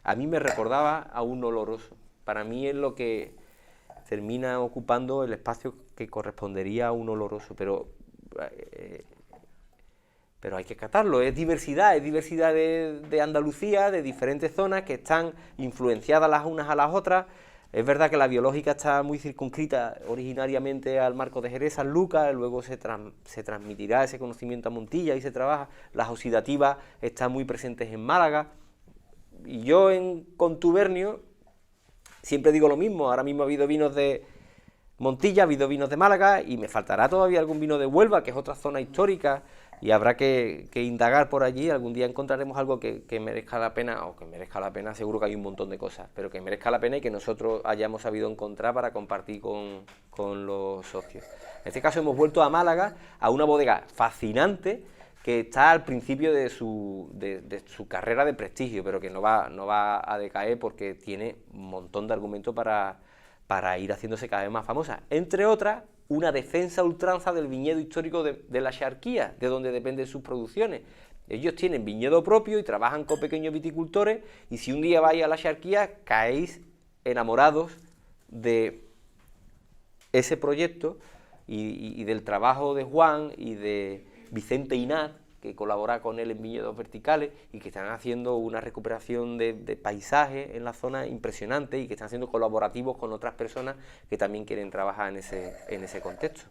Speaker 1: A mí me recordaba a un oloroso. Para mí es lo que termina ocupando el espacio que correspondería a un oloroso, pero hay que catarlo. Es diversidad de Andalucía, de diferentes zonas que están influenciadas las unas a las otras. Es verdad que la biológica está muy circunscrita originariamente al Marcos de Jerez, San Lucas, luego se transmitirá ese conocimiento a Montilla y se trabaja. Las oxidativas están muy presentes en Málaga. Y yo en contubernio siempre digo lo mismo. Ahora mismo ha habido vinos de Montilla, ha habido vinos de Málaga y me faltará todavía algún vino de Huelva, que es otra zona histórica, y habrá que indagar por allí. Algún día encontraremos algo que merezca la pena, o que merezca la pena, seguro que hay un montón de cosas, pero que merezca la pena y que nosotros hayamos sabido encontrar para compartir con los socios. En este caso hemos vuelto a Málaga, a una bodega fascinante, que está al principio de su carrera de prestigio, pero que no va a decaer porque tiene un montón de argumentos para ir haciéndose cada vez más famosa. Entre otras, una defensa a ultranza del viñedo histórico de la Xarquía, de donde dependen sus producciones. Ellos tienen viñedo propio y trabajan con pequeños viticultores, y si un día vais a la Xarquía, caéis enamorados de ese proyecto y del trabajo de Juan y de Vicente Inat, que colabora con él en viñedos verticales y que están haciendo una recuperación de paisajes en la zona impresionante y que están siendo colaborativos con otras personas que también quieren trabajar en ese contexto.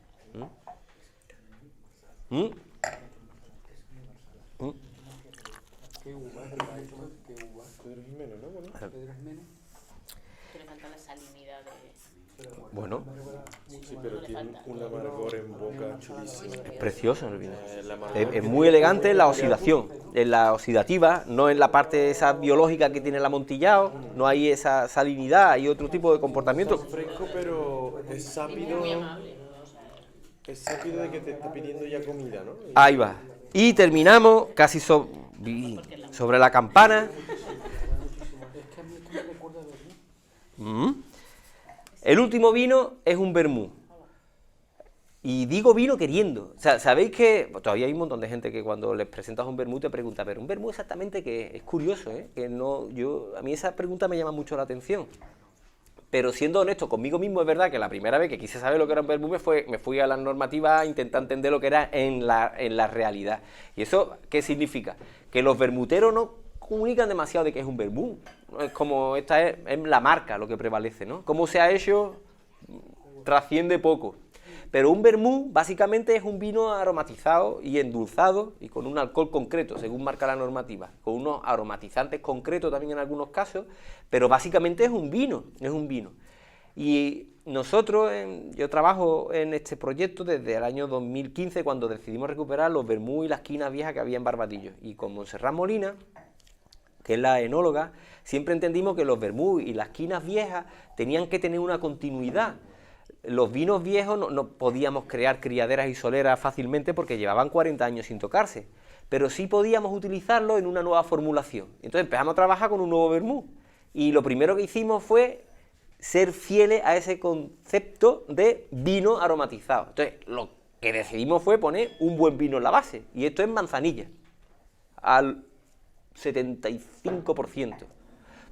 Speaker 6: ¿Qué uva? Pedro Jiménez, ¿no? Bueno.
Speaker 3: Que le falta la salinidad de...
Speaker 1: Bueno,
Speaker 6: Sí, pero tiene un amargor en boca chulísimo.
Speaker 1: es precioso el vino.
Speaker 6: El amargor
Speaker 1: Es muy elegante en la oxidación, en la oxidativa, no en la parte esa biológica que tiene el amontillado, no hay esa salinidad, hay otro tipo de comportamiento.
Speaker 6: Está fresco, pero es sápido.
Speaker 3: Muy amable.
Speaker 6: Es sápido de que te está pidiendo ya comida, ¿no?
Speaker 1: Ahí va. Y terminamos casi sobre la campana. El último vino es un vermú. Y digo vino queriendo. O sea, sabéis que todavía hay un montón de gente que cuando les presentas un vermú te pregunta, pero un vermú exactamente qué es. Es curioso, ¿eh? Que no, a mí esa pregunta me llama mucho la atención. Pero siendo honesto conmigo mismo, es verdad que la primera vez que quise saber lo que era un vermú me fui a las normativas a intentar entender lo que era en la realidad. ¿Y eso qué significa? Que los vermuteros no comunican demasiado de qué es un vermú. Es como esta es la marca lo que prevalece, ¿no? Cómo se ha hecho trasciende poco. Pero un vermú básicamente es un vino aromatizado y endulzado y con un alcohol concreto, según marca la normativa, con unos aromatizantes concretos también en algunos casos, pero básicamente es un vino. Y nosotros, yo trabajo en este proyecto desde el año 2015, cuando decidimos recuperar los vermú y las quinas viejas que había en Barbadillo. Y con Montserrat Molina, que es la enóloga, siempre entendimos que los vermú y las quinas viejas tenían que tener una continuidad. Los vinos viejos no podíamos crear criaderas y soleras fácilmente porque llevaban 40 años sin tocarse, pero sí podíamos utilizarlo en una nueva formulación. Entonces empezamos a trabajar con un nuevo vermú y lo primero que hicimos fue ser fieles a ese concepto de vino aromatizado. Entonces lo que decidimos fue poner un buen vino en la base, y esto es manzanilla, al 75%.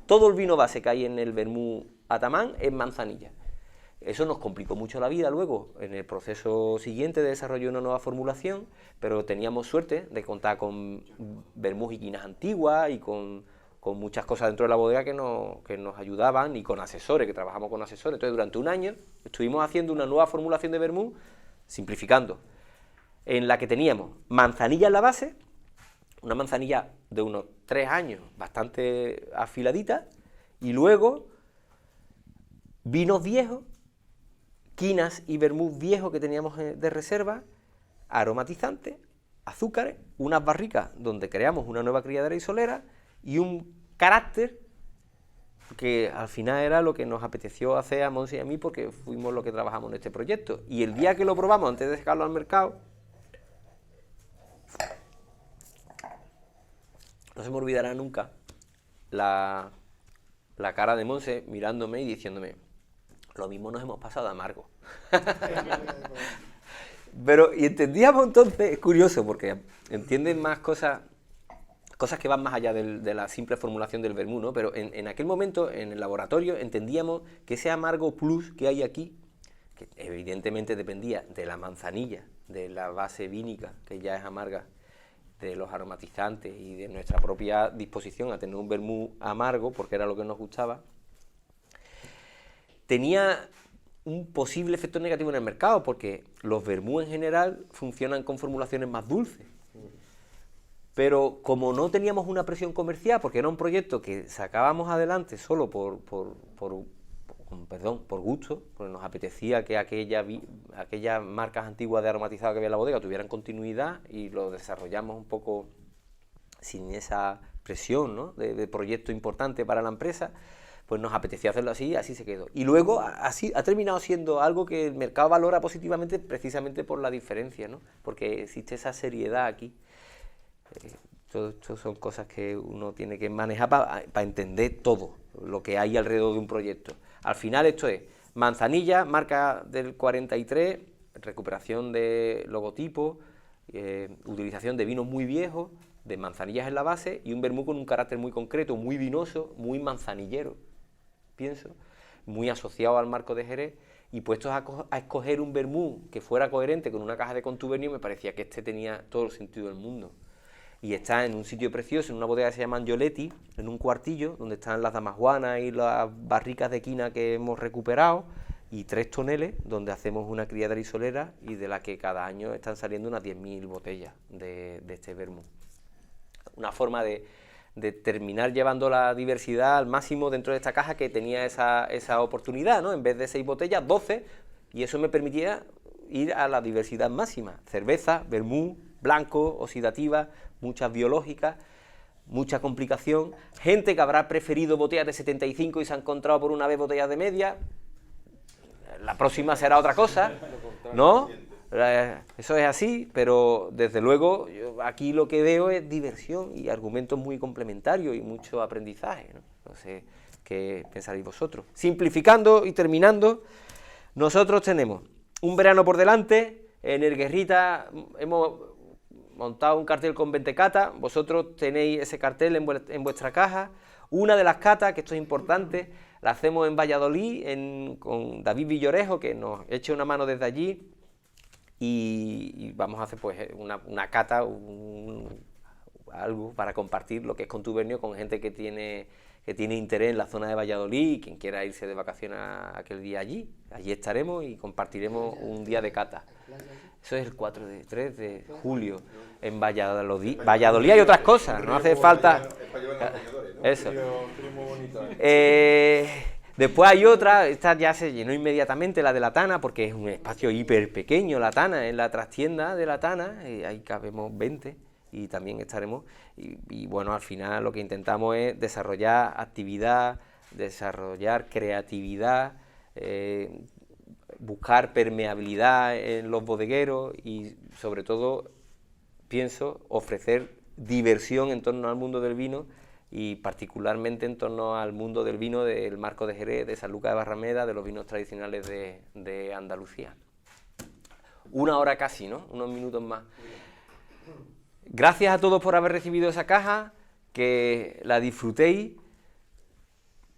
Speaker 1: Todo el vino base que hay en el vermú Atamán es manzanilla. Eso nos complicó mucho la vida luego, en el proceso siguiente de desarrollo de una nueva formulación, pero teníamos suerte de contar con vermús y quinas antiguas y con muchas cosas dentro de la bodega que nos ayudaban, y con asesores, que trabajamos con asesores. Entonces durante un año estuvimos haciendo una nueva formulación de vermú, simplificando, en la que teníamos manzanilla en la base, una manzanilla de unos 3 años, bastante afiladita, y luego vinos viejos, quinas y vermú viejos que teníamos de reserva, aromatizantes, azúcares, unas barricas donde creamos una nueva criadera y solera y un carácter que al final era lo que nos apeteció hacer a Monse y a mí, porque fuimos los que trabajamos en este proyecto. Y el día que lo probamos, antes de sacarlo al mercado, no se me olvidará nunca la cara de Monse mirándome y diciéndome: lo mismo nos hemos pasado de amargo. Pero, y entendíamos entonces, es curioso, porque entienden más cosas que van más allá de la simple formulación del vermú, ¿no? Pero en aquel momento, en el laboratorio, entendíamos que ese amargo plus que hay aquí, que evidentemente dependía de la manzanilla, de la base vínica, que ya es amarga, de los aromatizantes y de nuestra propia disposición a tener un vermú amargo, porque era lo que nos gustaba, tenía un posible efecto negativo en el mercado, porque los vermú en general funcionan con formulaciones más dulces. Pero como no teníamos una presión comercial, porque era un proyecto que sacábamos adelante solo por gusto, porque nos apetecía que aquellas marcas antiguas de aromatizado que había en la bodega tuvieran continuidad, y lo desarrollamos un poco sin esa presión, ¿no?, de proyecto importante para la empresa, pues nos apetecía hacerlo así, y así se quedó. Y luego así ha terminado siendo algo que el mercado valora positivamente precisamente por la diferencia, ¿no?, porque existe esa seriedad aquí. Esto son cosas que uno tiene que manejar para entender todo lo que hay alrededor de un proyecto. Al final esto es manzanilla, marca del 43, recuperación de logotipo, utilización de vinos muy viejos, de manzanillas en la base, y un vermú con un carácter muy concreto, muy vinoso, muy manzanillero, pienso, muy asociado al marco de Jerez, y puestos a escoger un vermú que fuera coherente con una caja de contubernio, me parecía que este tenía todo el sentido del mundo. Y está en un sitio precioso, en una bodega que se llama Angioletti, en un cuartillo, donde están las damajuanas y las barricas de quina que hemos recuperado, y 3 toneles, donde hacemos una criada risolera, y de la que cada año están saliendo unas 10.000 botellas de este vermú. Una forma de terminar llevando la diversidad al máximo dentro de esta caja, que tenía esa oportunidad, ¿no? En vez de 6 botellas, 12, y eso me permitía ir a la diversidad máxima. Cerveza, vermú, blanco, oxidativa, muchas biológicas, mucha complicación, gente que habrá preferido botellas de 75 y se ha encontrado por una vez botellas de media, la próxima será otra cosa, ¿no? Eso es así, pero desde luego yo aquí lo que veo es diversión y argumentos muy complementarios y mucho aprendizaje, ¿no? No sé qué pensaréis vosotros. Simplificando y terminando, nosotros tenemos un verano por delante, en el Guerrita hemos montado un cartel con 20 catas, vosotros tenéis ese cartel en vuestra caja. Una de las catas, que esto es importante, la hacemos en Valladolid con David Villorejo, que nos eche una mano desde allí, y vamos a hacer pues una cata, algo para compartir lo que es contubernio con gente que tiene interés en la zona de Valladolid, y quien quiera irse de vacaciones aquel día allí estaremos y compartiremos un día de cata. Eso es el 3 de julio en Valladolid. Valladolid hay otras cosas, no hace falta. Eso. Después hay otra, esta ya se llenó inmediatamente, la de La Tana, porque es un espacio hiper pequeño, La Tana, en la trastienda de La Tana, ahí cabemos 20 y también estaremos. Y bueno, al final lo que intentamos es desarrollar actividad, desarrollar creatividad, buscar permeabilidad en los bodegueros y, sobre todo, pienso, ofrecer diversión en torno al mundo del vino, y particularmente en torno al mundo del vino del marco de Jerez, de San Lucas de Barrameda, de los vinos tradicionales de Andalucía. 1 hora casi, ¿no? Unos minutos más. Gracias a todos por haber recibido esa caja, que la disfrutéis,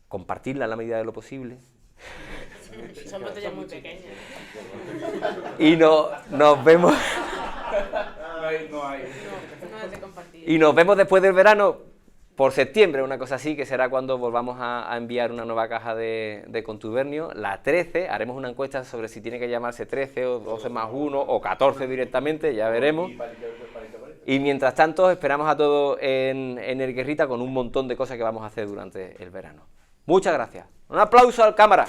Speaker 1: compartirla en la medida de lo posible.
Speaker 3: Son botellas muy pequeñas.
Speaker 1: Y nos vemos.
Speaker 7: No hay.
Speaker 3: No es de compartir.
Speaker 1: Y nos vemos después del verano, por septiembre, una cosa así, que será cuando volvamos a enviar una nueva caja de contubernio, la 13, haremos una encuesta sobre si tiene que llamarse 13 o 12 más 1 o 14 directamente, ya veremos. Y mientras tanto esperamos a todos en el Guerrita con un montón de cosas que vamos a hacer durante el verano. Muchas gracias. Un aplauso al cámara.